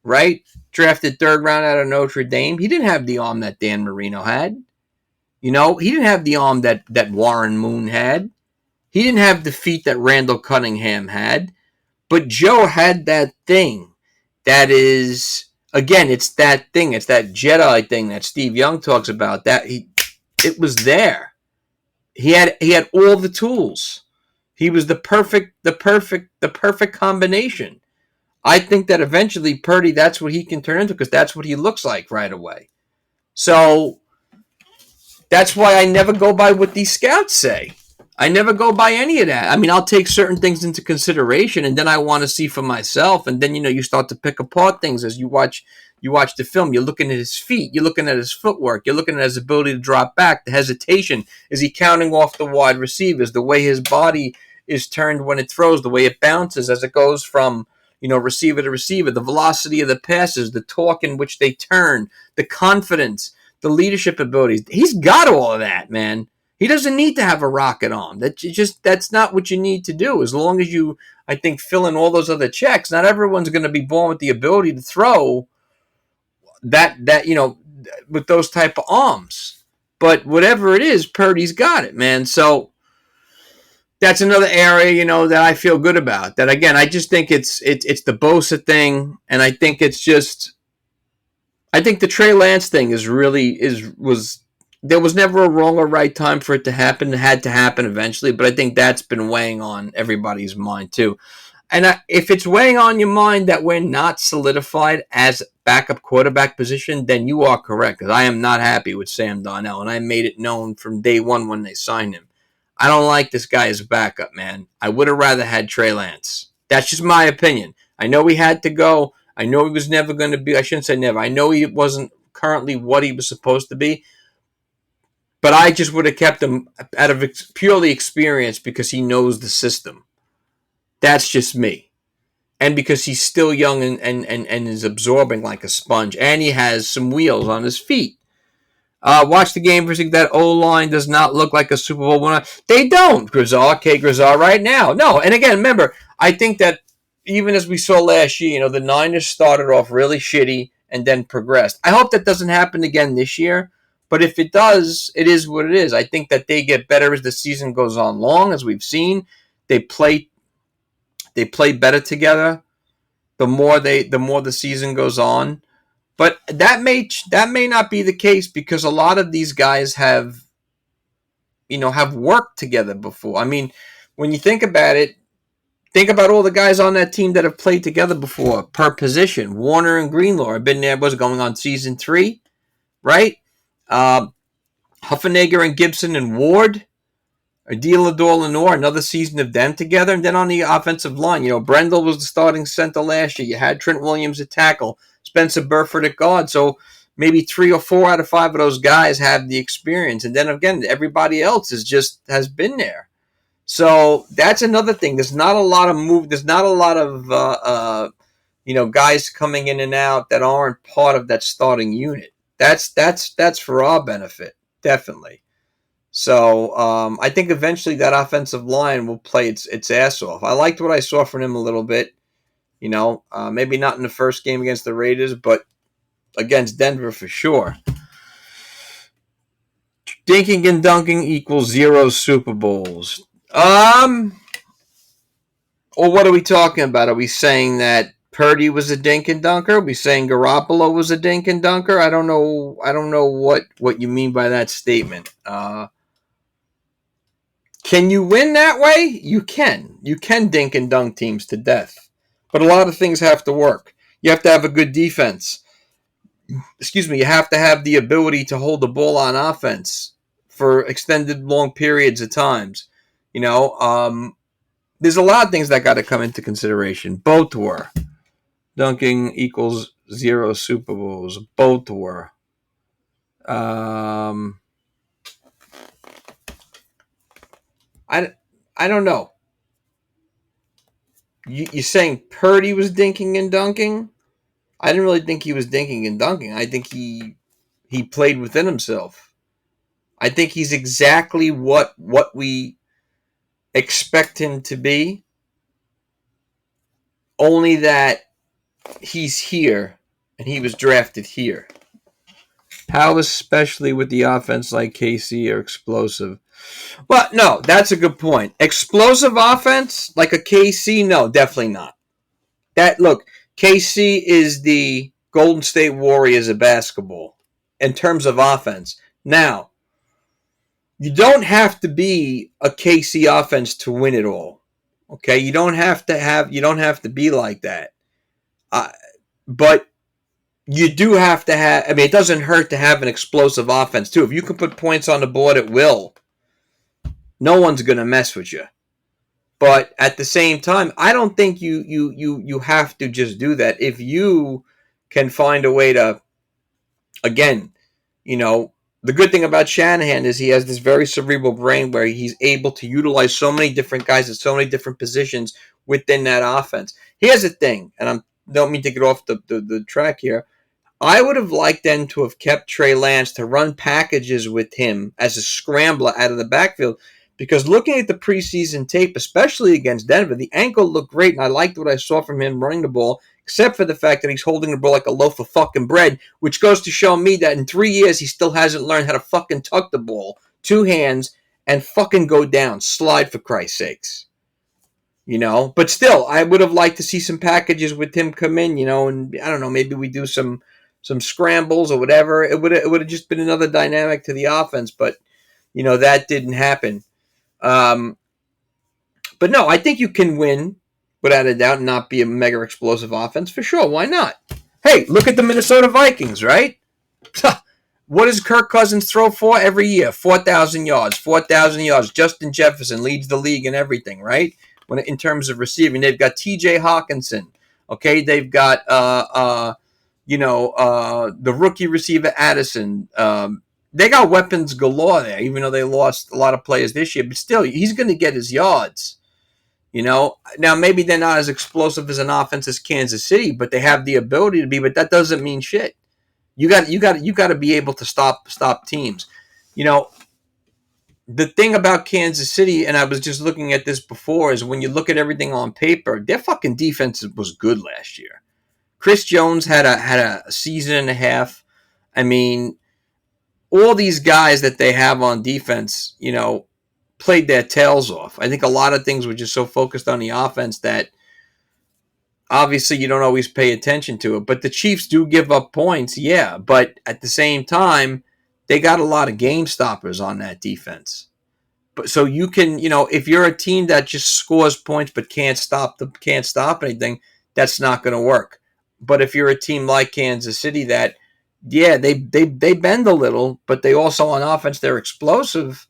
right? Drafted 3rd round out of Notre Dame. He didn't have the arm that Dan Marino had. He didn't have the arm that Warren Moon had. He didn't have the feet that Randall Cunningham had. But Joe had that thing that is, again, it's that thing. It's that Jedi thing that Steve Young talks about. It was there. He had all the tools. He was the perfect combination. I think that eventually Purdy, that's what he can turn into because that's what he looks like right away. So that's why I never go by what these scouts say. I never go by any of that. I mean, I'll take certain things into consideration, and then I want to see for myself. And then you start to pick apart things as you watch the film. You're looking at his feet. You're looking at his footwork. You're looking at his ability to drop back, the hesitation. Is he counting off the wide receivers? The way his body is turned when it throws, the way it bounces as it goes from receiver to receiver, the velocity of the passes, the torque in which they turn, the confidence, the leadership abilities. He's got all of that, man. He doesn't need to have a rocket arm. That's not what you need to do. As long as you, I think, fill in all those other checks. Not everyone's going to be born with the ability to throw that with those type of arms. But whatever it is, Purdy's got it, man. So that's another area, that I feel good about. That again, I just think it's the Bosa thing, and I think the Trey Lance thing was there was never a wrong or right time for it to happen. It had to happen eventually, but I think that's been weighing on everybody's mind too. And if it's weighing on your mind that we're not solidified as backup quarterback position, then you are correct, because I am not happy with Sam Darnold, and I made it known from day one when they signed him. I don't like this guy as a backup, man. I would have rather had Trey Lance. That's just my opinion. I know he had to go. I know he was never going to be, I shouldn't say never. I know he wasn't currently what he was supposed to be, but I just would have kept him out of purely experience because he knows the system. That's just me. And because he's still young and is absorbing like a sponge. And he has some wheels on his feet. Watch the game, that O-line does not look like a Super Bowl winner. They don't, Grisar right now. No, and again, remember, I think that even as we saw last year, the Niners started off really shitty and then progressed. I hope that doesn't happen again this year. But if it does, it is what it is. I think that they get better as the season goes on long, as we've seen. They play better together the more the season goes on. But that may not be the case, because a lot of these guys have worked together before. I mean, when you think about it, think about all the guys on that team that have played together before per position. Warner and Greenlaw have been there. Was going on season 3, right? Huffenegger and Gibson and Ward. Dealador Lenore, another season of them together. And then on the offensive line, Brendel was the starting center last year. You had Trent Williams at tackle, Spencer Burford at guard. So maybe 3 or 4 out of 5 of those guys have the experience. And then again, everybody else has been there. So that's another thing. There's not a lot of There's not a lot of guys coming in and out that aren't part of that starting unit. That's for our benefit, definitely. So I think eventually that offensive line will play its ass off. I liked what I saw from him a little bit. Maybe not in the first game against the Raiders, but against Denver for sure. Dinking and dunking equals 0 Super Bowls. Or what are we talking about? Are we saying that Purdy was a dink and dunker? Are we saying Garoppolo was a dink and dunker? I don't know what you mean by that statement. Can you win that way? You can. You can dink and dunk teams to death. But a lot of things have to work. You have to have a good defense. You have to have the ability to hold the ball on offense for extended long periods of times. There's a lot of things that got to come into consideration. Both were. Dunking equals 0 Super Bowls. Both were. I don't know. You're saying Purdy was dinking and dunking? I didn't really think he was dinking and dunking. I think he played within himself. I think he's exactly what we expect him to be. Only that he's here and he was drafted here. How especially with the offense like KC are explosive? Well, no, that's a good point. Explosive offense like a KC? No, definitely not. Look, KC is the Golden State Warriors of basketball in terms of offense. Now, you don't have to be a KC offense to win it all. Okay, you don't have to be like that. But you do have to have. I mean, it doesn't hurt to have an explosive offense too. If you can put points on the board at will, no one's going to mess with you. But at the same time, I don't think you have to just do that. If you can find a way to, again, the good thing about Shanahan is he has this very cerebral brain where he's able to utilize so many different guys at so many different positions within that offense. Here's the thing, and I don't mean to get off the track here. I would have liked them to have kept Trey Lance to run packages with him as a scrambler out of the backfield, because looking at the preseason tape, especially against Denver, the ankle looked great, and I liked what I saw from him running the ball, except for the fact that he's holding the ball like a loaf of fucking bread, which goes to show me that in 3 years he still hasn't learned how to fucking tuck the ball, two hands, and fucking go down. Slide, for Christ's sakes. But still, I would have liked to see some packages with him come in, and I don't know, maybe we do some scrambles or whatever. It would have just been another dynamic to the offense, but that didn't happen. But no, I think you can win without a doubt and not be a mega explosive offense for sure. Why not? Hey, look at the Minnesota Vikings, right? What does Kirk Cousins throw for every year? 4,000 yards. 4,000 yards. Justin Jefferson leads the league in everything, right? In terms of receiving, they've got T.J. Hawkinson. Okay, they've got the rookie receiver Addison. They got weapons galore there, even though they lost a lot of players this year. But still, he's going to get his yards. Now maybe they're not as explosive as an offense as Kansas City, but they have the ability to be. But that doesn't mean shit. You got to be able to stop teams. The thing about Kansas City, and I was just looking at this before, is when you look at everything on paper, their fucking defense was good last year. Chris Jones had a season and a half. I mean, all these guys that they have on defense, played their tails off. I think a lot of things were just so focused on the offense that obviously you don't always pay attention to it. But the Chiefs do give up points, yeah. But at the same time, they got a lot of game stoppers on that defense. But so you can, if you're a team that just scores points but can't stop anything, that's not going to work. But if you're a team like Kansas City that, yeah, they bend a little, but they also on offense they're explosive.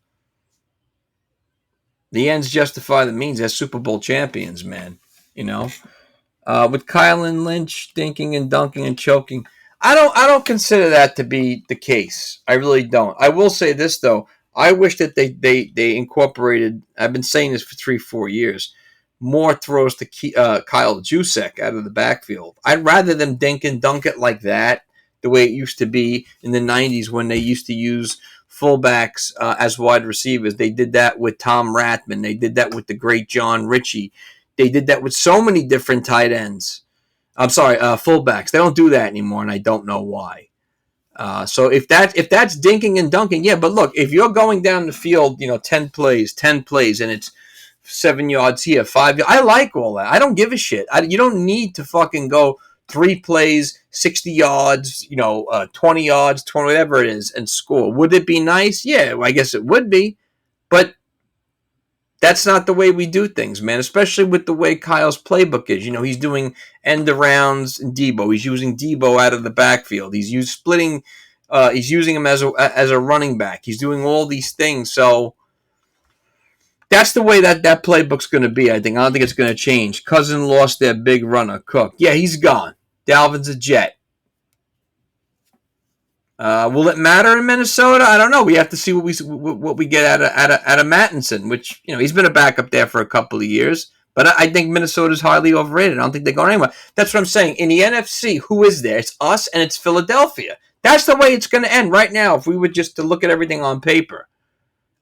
The ends justify the means. They're Super Bowl champions, man. With Kyle and Lynch dinking and dunking and choking, I don't consider that to be the case. I really don't. I will say this though. I wish that they incorporated. I've been saying this for 3-4 years. More throws to Kyle Juszczyk out of the backfield. I'd rather them dink and dunk it like that, the way it used to be in the 90s when they used to use fullbacks as wide receivers. They did that with Tom Ratman. They did that with the great John Ritchie. They did that with so many different tight ends. I'm sorry, fullbacks. They don't do that anymore, and I don't know why. So if that's dinking and dunking, yeah. But look, if you're going down the field, 10 plays, and it's 7 yards here, 5 yards, I like all that. I don't give a shit. You don't need to fucking go 3 plays, 60 yards, 20 yards, 20, whatever it is, and score. Would it be nice? Yeah, I guess it would be. But that's not the way we do things, man, especially with the way Kyle's playbook is. He's doing end arounds and Debo. He's using Debo out of the backfield. He's using him as a running back. He's doing all these things. So that's the way that playbook's going to be, I think. I don't think it's going to change. Cousin lost their big runner, Cook. Yeah, he's gone. Dalvin's a Jet. Will it matter in Minnesota? I don't know. We have to see what we get out of Mattinson, which he's been a backup there for a couple of years. But I think Minnesota's highly overrated. I don't think they're going anywhere. That's what I'm saying. In the NFC, who is there? It's us and it's Philadelphia. That's the way it's going to end right now. If we were just to look at everything on paper,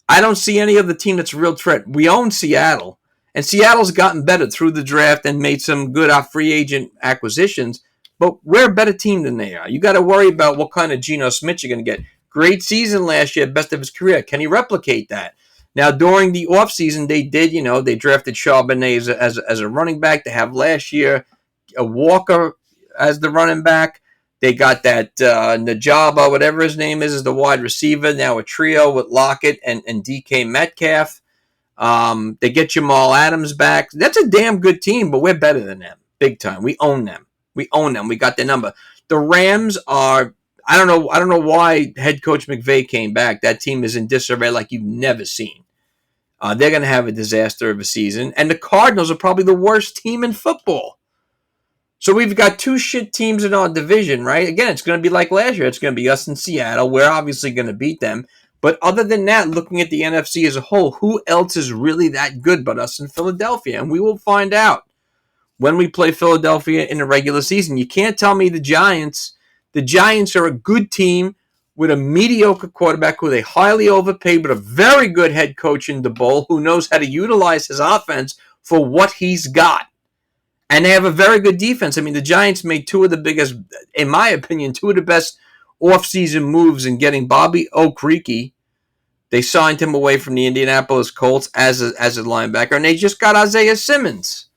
I don't see any other team that's a real threat. We own Seattle, and Seattle's gotten better through the draft and made some good free agent acquisitions. But we're a better team than they are. You got to worry about what kind of Geno Smith you're going to get. Great season last year, best of his career. Can he replicate that? Now, during the offseason, they did, they drafted Charbonnet as a running back. They have last year a Walker as the running back. They got that Najaba, whatever his name is the wide receiver. Now a trio with Lockett and DK Metcalf. They get Jamal Adams back. That's a damn good team, but we're better than them. Big time. We own them. We got their number. The Rams are, I don't know why head coach McVay came back. That team is in disarray like you've never seen. They're going to have a disaster of a season. And the Cardinals are probably the worst team in football. So we've got two shit teams in our division, right? Again, it's going to be like last year. It's going to be us in Seattle. We're obviously going to beat them. But other than that, looking at the NFC as a whole, who else is really that good but us in Philadelphia? And we will find out when we play Philadelphia in the regular season. You can't tell me the Giants. The Giants are a good team with a mediocre quarterback who they highly overpaid, but a very good head coach in DeBoll who knows how to utilize his offense for what he's got. And they have a very good defense. I mean, the Giants made two of the biggest, in my opinion, two of the best offseason moves in getting Bobby Okereke. They signed him away from the Indianapolis Colts as a linebacker, and they just got Isaiah Simmons.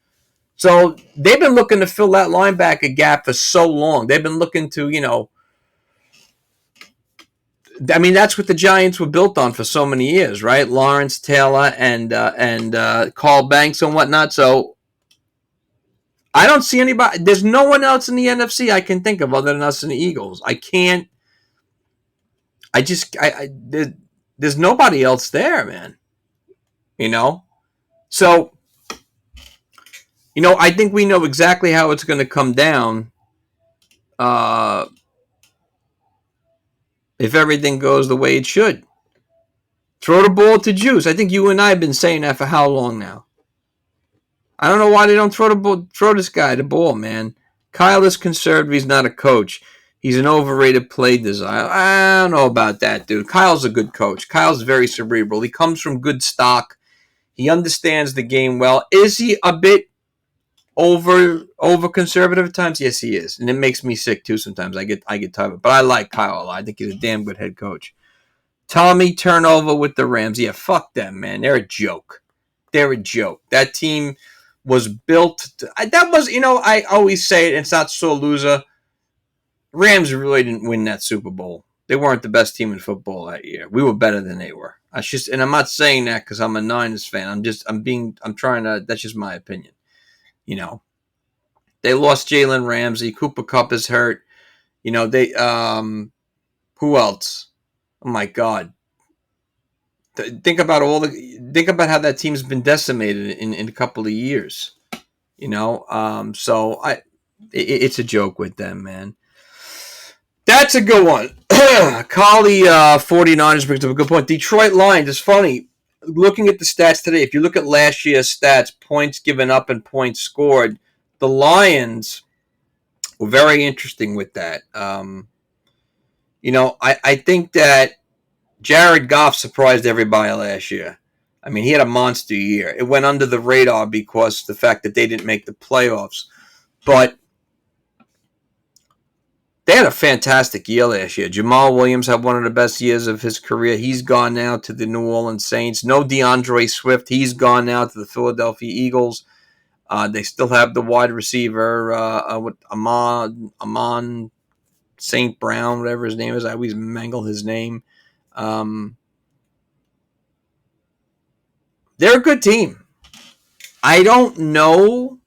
So they've been looking to fill that linebacker gap for so long. They've been looking to, I mean, that's what the Giants were built on for so many years, right? Lawrence Taylor and Carl Banks and whatnot. So I don't see anybody. There's no one else in the NFC I can think of other than us and the Eagles. I can't. There's nobody else there, man. So, I think we know exactly how it's going to come down. If everything goes the way it should. Throw the ball to Juice. I think you and I have been saying that for how long now? I don't know why they don't throw this guy the ball, man. Kyle is conservative. He's not a coach. He's an overrated play designer. I don't know about that, dude. Kyle's a good coach. Kyle's very cerebral. He comes from good stock. He understands the game well. Is he a bit over conservative at times? Yes, he is, and it makes me sick too. Sometimes I get tired of it. But I like Kyle a lot. I think he's a damn good head coach. Tommy turnover with the Rams. Yeah, fuck them, man. They're a joke. They're a joke. That team was built. I always say it. It's not sore loser. Rams really didn't win that Super Bowl. They weren't the best team in football that year. We were better than they were. And I'm not saying that because I'm a Niners fan. I'm trying to. That's just my opinion. They lost Jalen Ramsey. Cooper Kupp is hurt. Who else? Oh my God. Think about how that team's been decimated in a couple of years. So it's a joke with them, man. That's a good one. Collie 49ers brings up a good point. Detroit Lions is funny. Looking at the stats today, if you look at last year's stats, points given up and points scored, the Lions were very interesting with that. I think that Jared Goff surprised everybody last year. I mean, he had a monster year. It went under the radar because of the fact that they didn't make the playoffs. But they had a fantastic year last year. Jamal Williams had one of the best years of his career. He's gone now to the New Orleans Saints. No DeAndre Swift. He's gone now to the Philadelphia Eagles. They still have the wide receiver with Amon St. Brown, whatever his name is. I always mangle his name. They're a good team. I don't know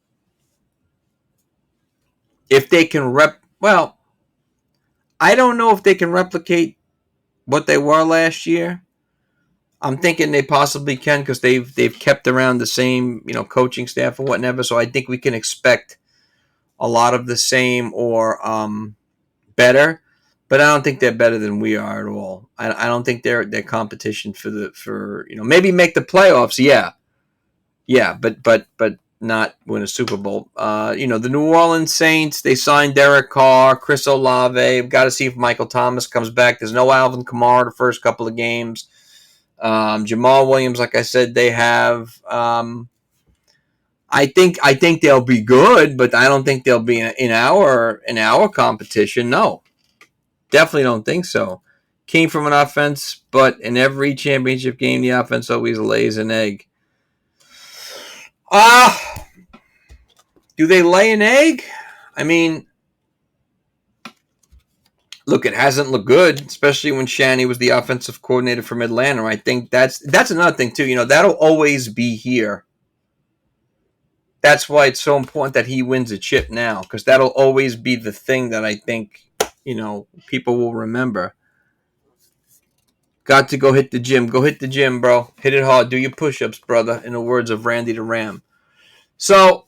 if they can I don't know if they can replicate what they were last year. I'm thinking they possibly can because they've kept around the same coaching staff or whatever. So I think we can expect a lot of the same or better. But I don't think they're better than we are at all. I don't think they're competition for maybe make the playoffs. Yeah, but not win a Super Bowl. The New Orleans Saints, they signed Derek Carr, Chris Olave. We've got to see if Michael Thomas comes back. There's no Alvin Kamara the first couple of games. Jamal Williams, like I said, they have. I think they'll be good, but I don't think they'll be in our competition. No, definitely don't think so. Came from an offense, but in every championship game, the offense always lays an egg. Do they lay an egg? I mean, look, it hasn't looked good, especially when Shanny was the offensive coordinator from Atlanta. I think that's another thing too. That'll always be here. That's why it's so important that he wins a chip now, because that'll always be the thing that I think people will remember. Got to go hit the gym. Go hit the gym, bro. Hit it hard. Do your push-ups, brother, in the words of Randy the Ram. So,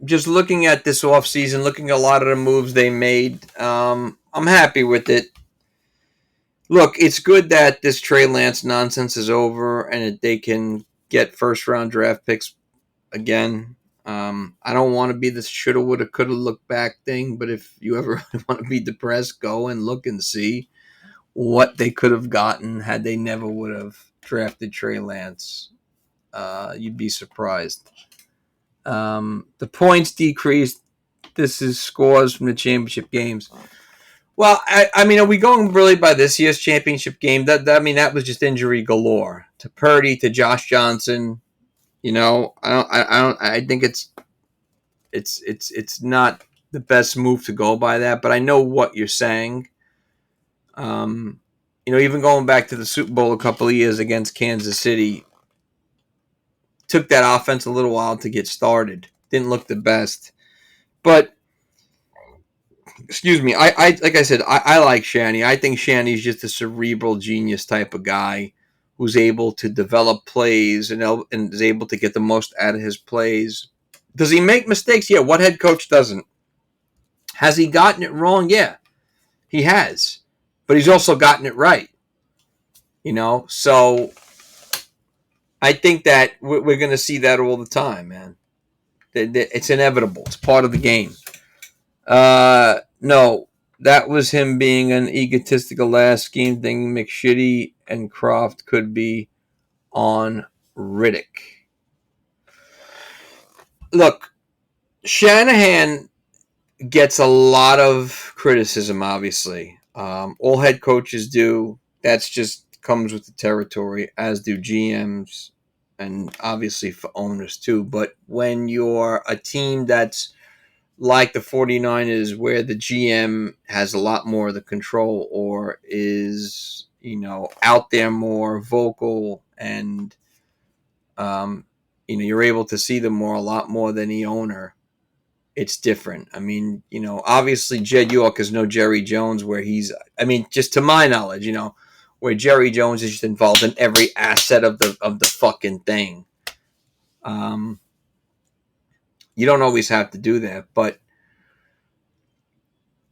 just looking at this offseason, looking at a lot of the moves they made, I'm happy with it. Look, it's good that this Trey Lance nonsense is over and that they can get first round draft picks again. I don't want to be the shoulda, woulda, coulda, look back thing, but if you ever want to be depressed, go and look and see what they could have gotten had they never would have drafted Trey Lance. You'd be surprised. The points decreased. This is scores from the championship games. Well, I mean, are we going really by this year's championship game? That was just injury galore to Purdy, to Josh Johnson. I think it's not the best move to go by that, but I know what you're saying. Even going back to the Super Bowl a couple of years against Kansas City, took that offense a little while to get started. Didn't look the best, but excuse me. I like I said, I like Shanny. I think Shanny's just a cerebral genius type of guy who's able to develop plays and is able to get the most out of his plays. Does he make mistakes? Yeah. What head coach doesn't? Has he gotten it wrong? Yeah, he has. But he's also gotten it right. So I think that we're going to see that all the time, man. It's inevitable. It's part of the game. No, that was him being an egotistical last scheme thing. McShitty and Croft could be on Riddick. Look, Shanahan gets a lot of criticism, obviously. All head coaches do. That's just comes with the territory, as do GMs and obviously for owners too. But when you're a team that's like the 49ers, where the GM has a lot more of the control or is, out there more vocal and, you're able to see them a lot more than the owner, it's different. I mean, obviously Jed York is no Jerry Jones where just to my knowledge, where Jerry Jones is just involved in every asset of the fucking thing. You don't always have to do that, but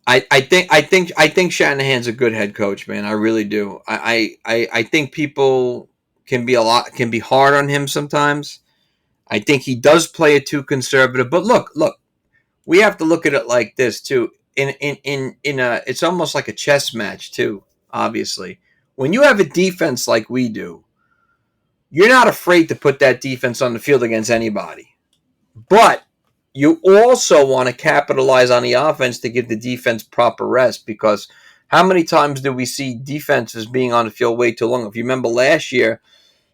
I think Shanahan's a good head coach, man. I really do. I think people can be hard on him sometimes. I think he does play it too conservative. But look, we have to look at it like this too. It's almost like a chess match too. Obviously, when you have a defense like we do, you're not afraid to put that defense on the field against anybody. But you also want to capitalize on the offense to give the defense proper rest, because how many times do we see defenses being on the field way too long? If you remember last year,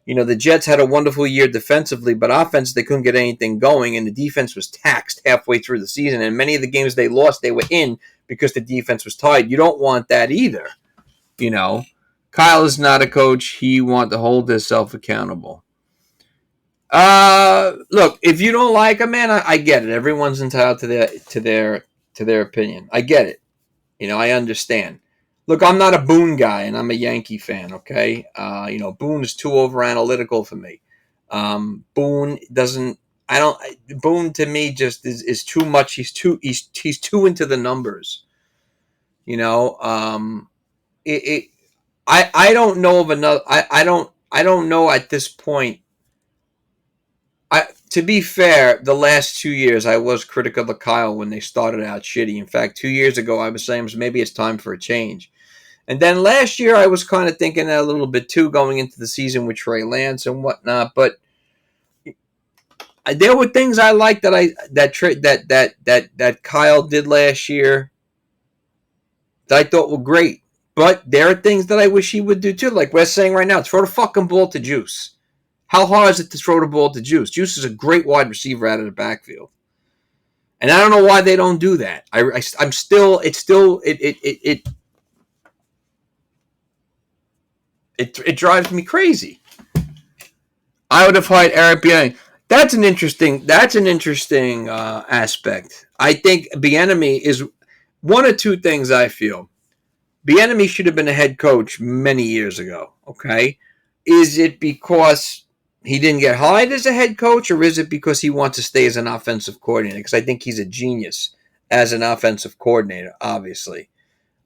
the Jets had a wonderful year defensively, but offense, they couldn't get anything going, and the defense was taxed halfway through the season. And many of the games they lost, they were in because the defense was tired. You don't want that either. Kyle is not a coach. He wants to hold himself accountable. Look, if you don't like him, man, I get it. Everyone's entitled to their opinion. I get it. I understand. Look, I'm not a Boone guy, and I'm a Yankee fan. Okay, Boone is too over analytical for me. Boone doesn't. I don't. Boone to me just is too much. He's too into the numbers. I don't know of another. I don't know at this point. To be fair, the last 2 years I was critical of Kyle when they started out shitty. In fact, 2 years ago I was saying maybe it's time for a change. And then last year I was kind of thinking that a little bit too, going into the season with Trey Lance and whatnot. But there were things I liked that Kyle did last year that I thought were great. But there are things that I wish he would do too. Like we're saying right now, throw the fucking ball to Juice. How hard is it to throw the ball to Juice? Juice is a great wide receiver out of the backfield. And I don't know why they don't do that. It drives me crazy. I would have hired Eric Bieniemy. That's an interesting aspect. I think Bieniemy is one of two things. I feel Bieniemy should have been a head coach many years ago. Okay, is it because he didn't get hired as a head coach, or is it because he wants to stay as an offensive coordinator? Because I think he's a genius as an offensive coordinator, obviously.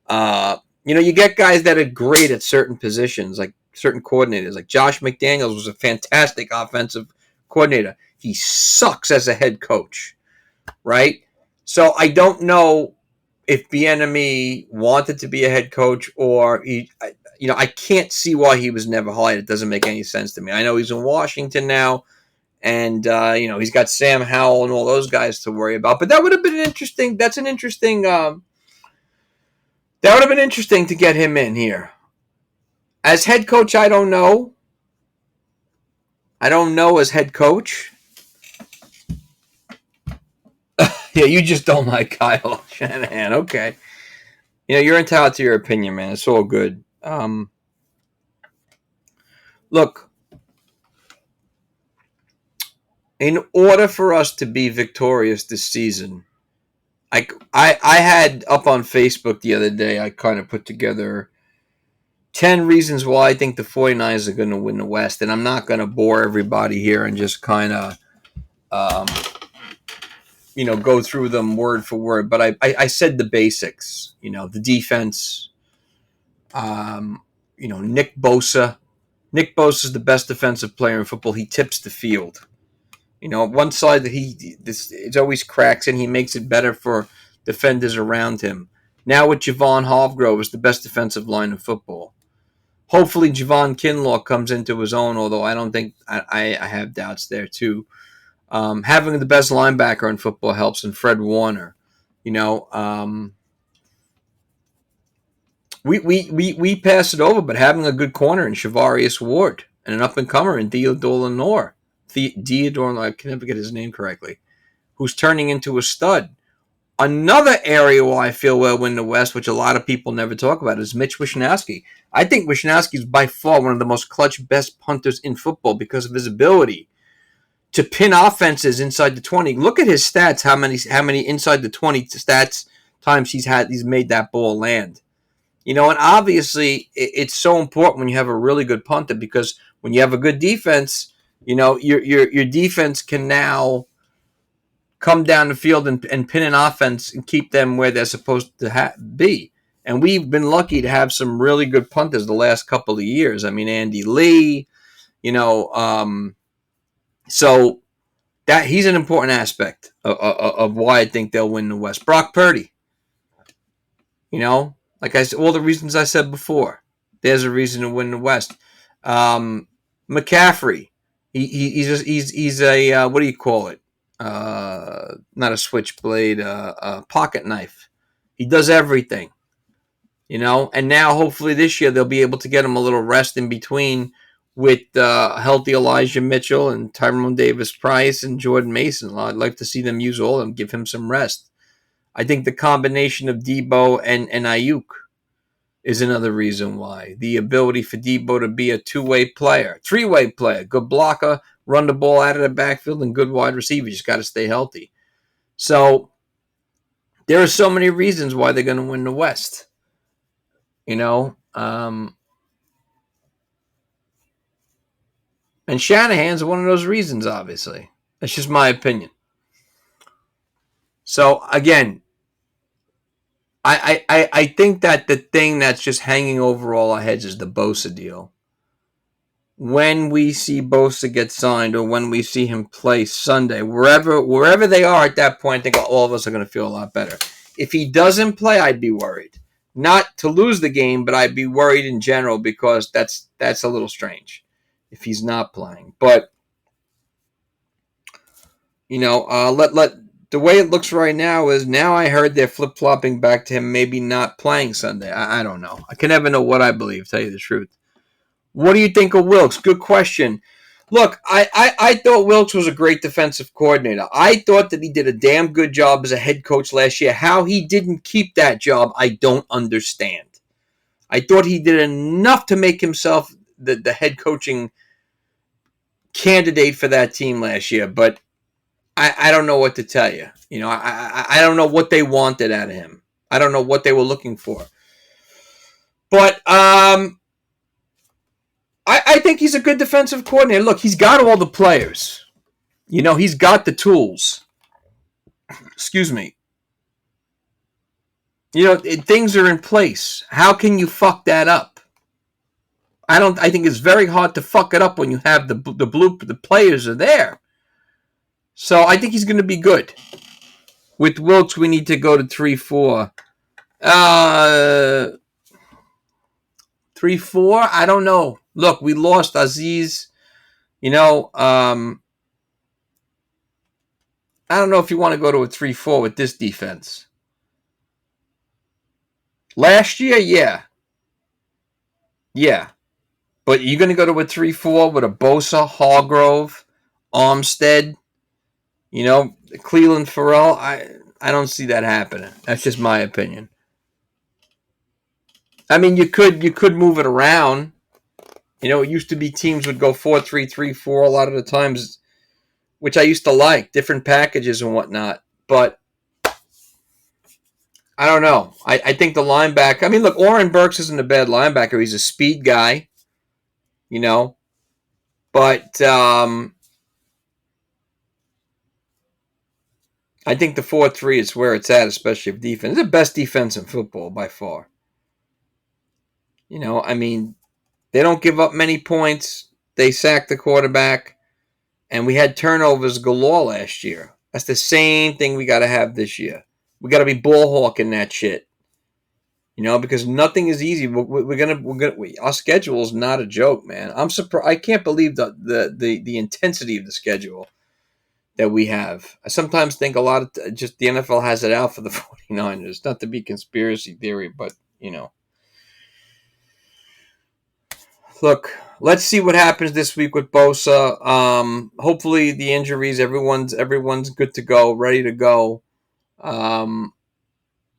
You get guys that are great at certain positions, like certain coordinators. Like Josh McDaniels was a fantastic offensive coordinator. He sucks as a head coach, right? So I don't know if Bieniemy wanted to be a head coach, or I can't see why he was never hired. It doesn't make any sense to me. I know he's in Washington now, and he's got Sam Howell and all those guys to worry about. But that would have been interesting. That's an interesting. That would have been interesting to get him in here as head coach. I don't know. I don't know as head coach. Yeah, you just don't like Kyle Shanahan. Okay. You're entitled to your opinion, man. It's all good. Look, in order for us to be victorious this season, I had up on Facebook the other day, I kind of put together 10 reasons why I think the 49ers are going to win the West. And I'm not going to bore everybody here and just kind of, go through them word for word. But I said the basics, the defense, Nick Bosa. Nick Bosa is the best defensive player in football. He tips the field. One side that it always cracks, and he makes it better for defenders around him. Now with Javon Hargrove is the best defensive line in football. Hopefully Javon Kinlaw comes into his own, although I don't think I have doubts there too. Having the best linebacker in football helps, and Fred Warner. We pass it over, but having a good corner in Shavarius Ward and an up and comer in Theodore Lenore. I can never get his name correctly, who's turning into a stud. Another area where I feel we'll win the West, which a lot of people never talk about, is Mitch Wishnowsky. I think Wishnowsky is by far one of the most clutch, best punters in football because of his ability to pin offenses inside the 20. Look at his stats, how many inside the 20 stats times he's made that ball land. And obviously it's so important when you have a really good punter, because when you have a good defense, your defense can now come down the field and pin an offense and keep them where they're supposed to be. And we've been lucky to have some really good punters the last couple of years. I mean, Andy Lee, so that he's an important aspect of why I think they'll win the West. Brock Purdy, like I said, all the reasons I said before, there's a reason to win the West. McCaffrey, he's a what do you call it? Not a switchblade, a pocket knife. He does everything, and now hopefully this year they'll be able to get him a little rest in between with healthy Elijah Mitchell and Tyrone Davis-Price and Jordan Mason. I'd like to see them use all of them, give him some rest. I think the combination of Debo and Ayuk is another reason why. The ability for Debo to be a two-way player, three-way player, good blocker, run the ball out of the backfield, and good wide receiver. You just got to stay healthy. So there are so many reasons why they're going to win the West. And Shanahan's one of those reasons, obviously. That's just my opinion. So, again, I think that the thing that's just hanging over all our heads is the Bosa deal. When we see Bosa get signed, or when we see him play Sunday, wherever they are at that point, I think all of us are going to feel a lot better. If he doesn't play, I'd be worried. Not to lose the game, but I'd be worried in general, because that's a little strange if he's not playing. But the way it looks right now is, now I heard they're flip-flopping back to him maybe not playing Sunday. I don't know. I can never know what I believe, tell you the truth. What do you think of Wilks? Good question. Look, I thought Wilks was a great defensive coordinator. I thought that he did a damn good job as a head coach last year. How he didn't keep that job, I don't understand. I thought he did enough to make himself the head coaching candidate for that team last year, but I don't know what to tell you. I don't know what they wanted out of him. I don't know what they were looking for. But I think he's a good defensive coordinator. Look, he's got all the players. He's got the tools. Excuse me. Things are in place. How can you fuck that up? I think it's very hard to fuck it up when you have the players are there. So I think he's going to be good. With Wilkes, we need to go to 3-4. 3-4. I don't know. Look, we lost Aziz. I don't know if you want to go to a 3-4 with this defense. Last year, yeah. But you're going to go to a 3-4 with a Bosa, Hargrove, Armstead, Cleveland Farrell. I don't see that happening. That's just my opinion. I mean, you could move it around. It used to be teams would go 4-3, 3-4 a lot of the times, which I used to like, different packages and whatnot. But I don't know. I think the linebacker. I mean, look, Oren Burks isn't a bad linebacker. He's a speed guy. But I think the 4-3 is where it's at, especially if defense. It's the best defense in football by far. I mean, they don't give up many points. They sack the quarterback. And we had turnovers galore last year. That's the same thing we got to have this year. We got to be ball hawking that shit. Because nothing is easy. Our schedule is not a joke, man. I'm surprised. I can't believe the intensity of the schedule that we have. I sometimes think a lot of just the NFL has it out for the 49ers. Not to be conspiracy theory, but Look, let's see what happens this week with Bosa. Hopefully the injuries, everyone's good to go, ready to go.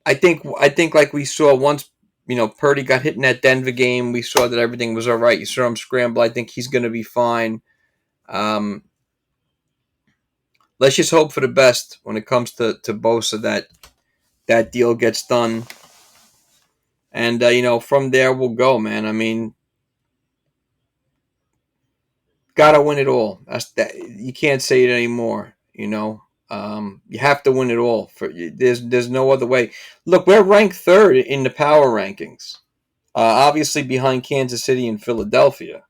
I think like we saw once, Purdy got hit in that Denver game. We saw that everything was all right. You saw him scramble. I think he's going to be fine. Let's just hope for the best when it comes to Bosa that deal gets done. And, from there we'll go, man. I mean, gotta win it all. You can't say it anymore, You have to win it all. There's no other way. Look, we're ranked third in the power rankings, obviously behind Kansas City and Philadelphia.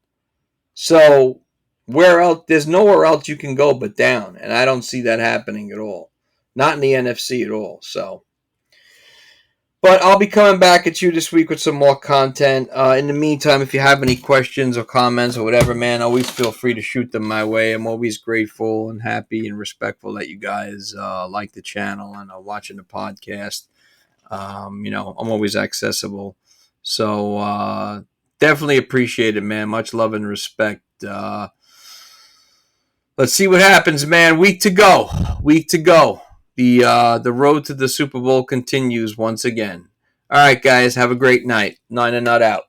So where else? There's nowhere else you can go but down, and I don't see that happening at all. Not in the NFC at all. So, but I'll be coming back at you this week with some more content. In the meantime, if you have any questions or comments or whatever, man, always feel free to shoot them my way. I'm always grateful and happy and respectful that you guys like the channel and are watching the podcast. I'm always accessible. So definitely appreciate it, man. Much love and respect. Let's see what happens, man. Week to go. The road to the Super Bowl continues once again. All right, guys. Have a great night. Nine and Nut out.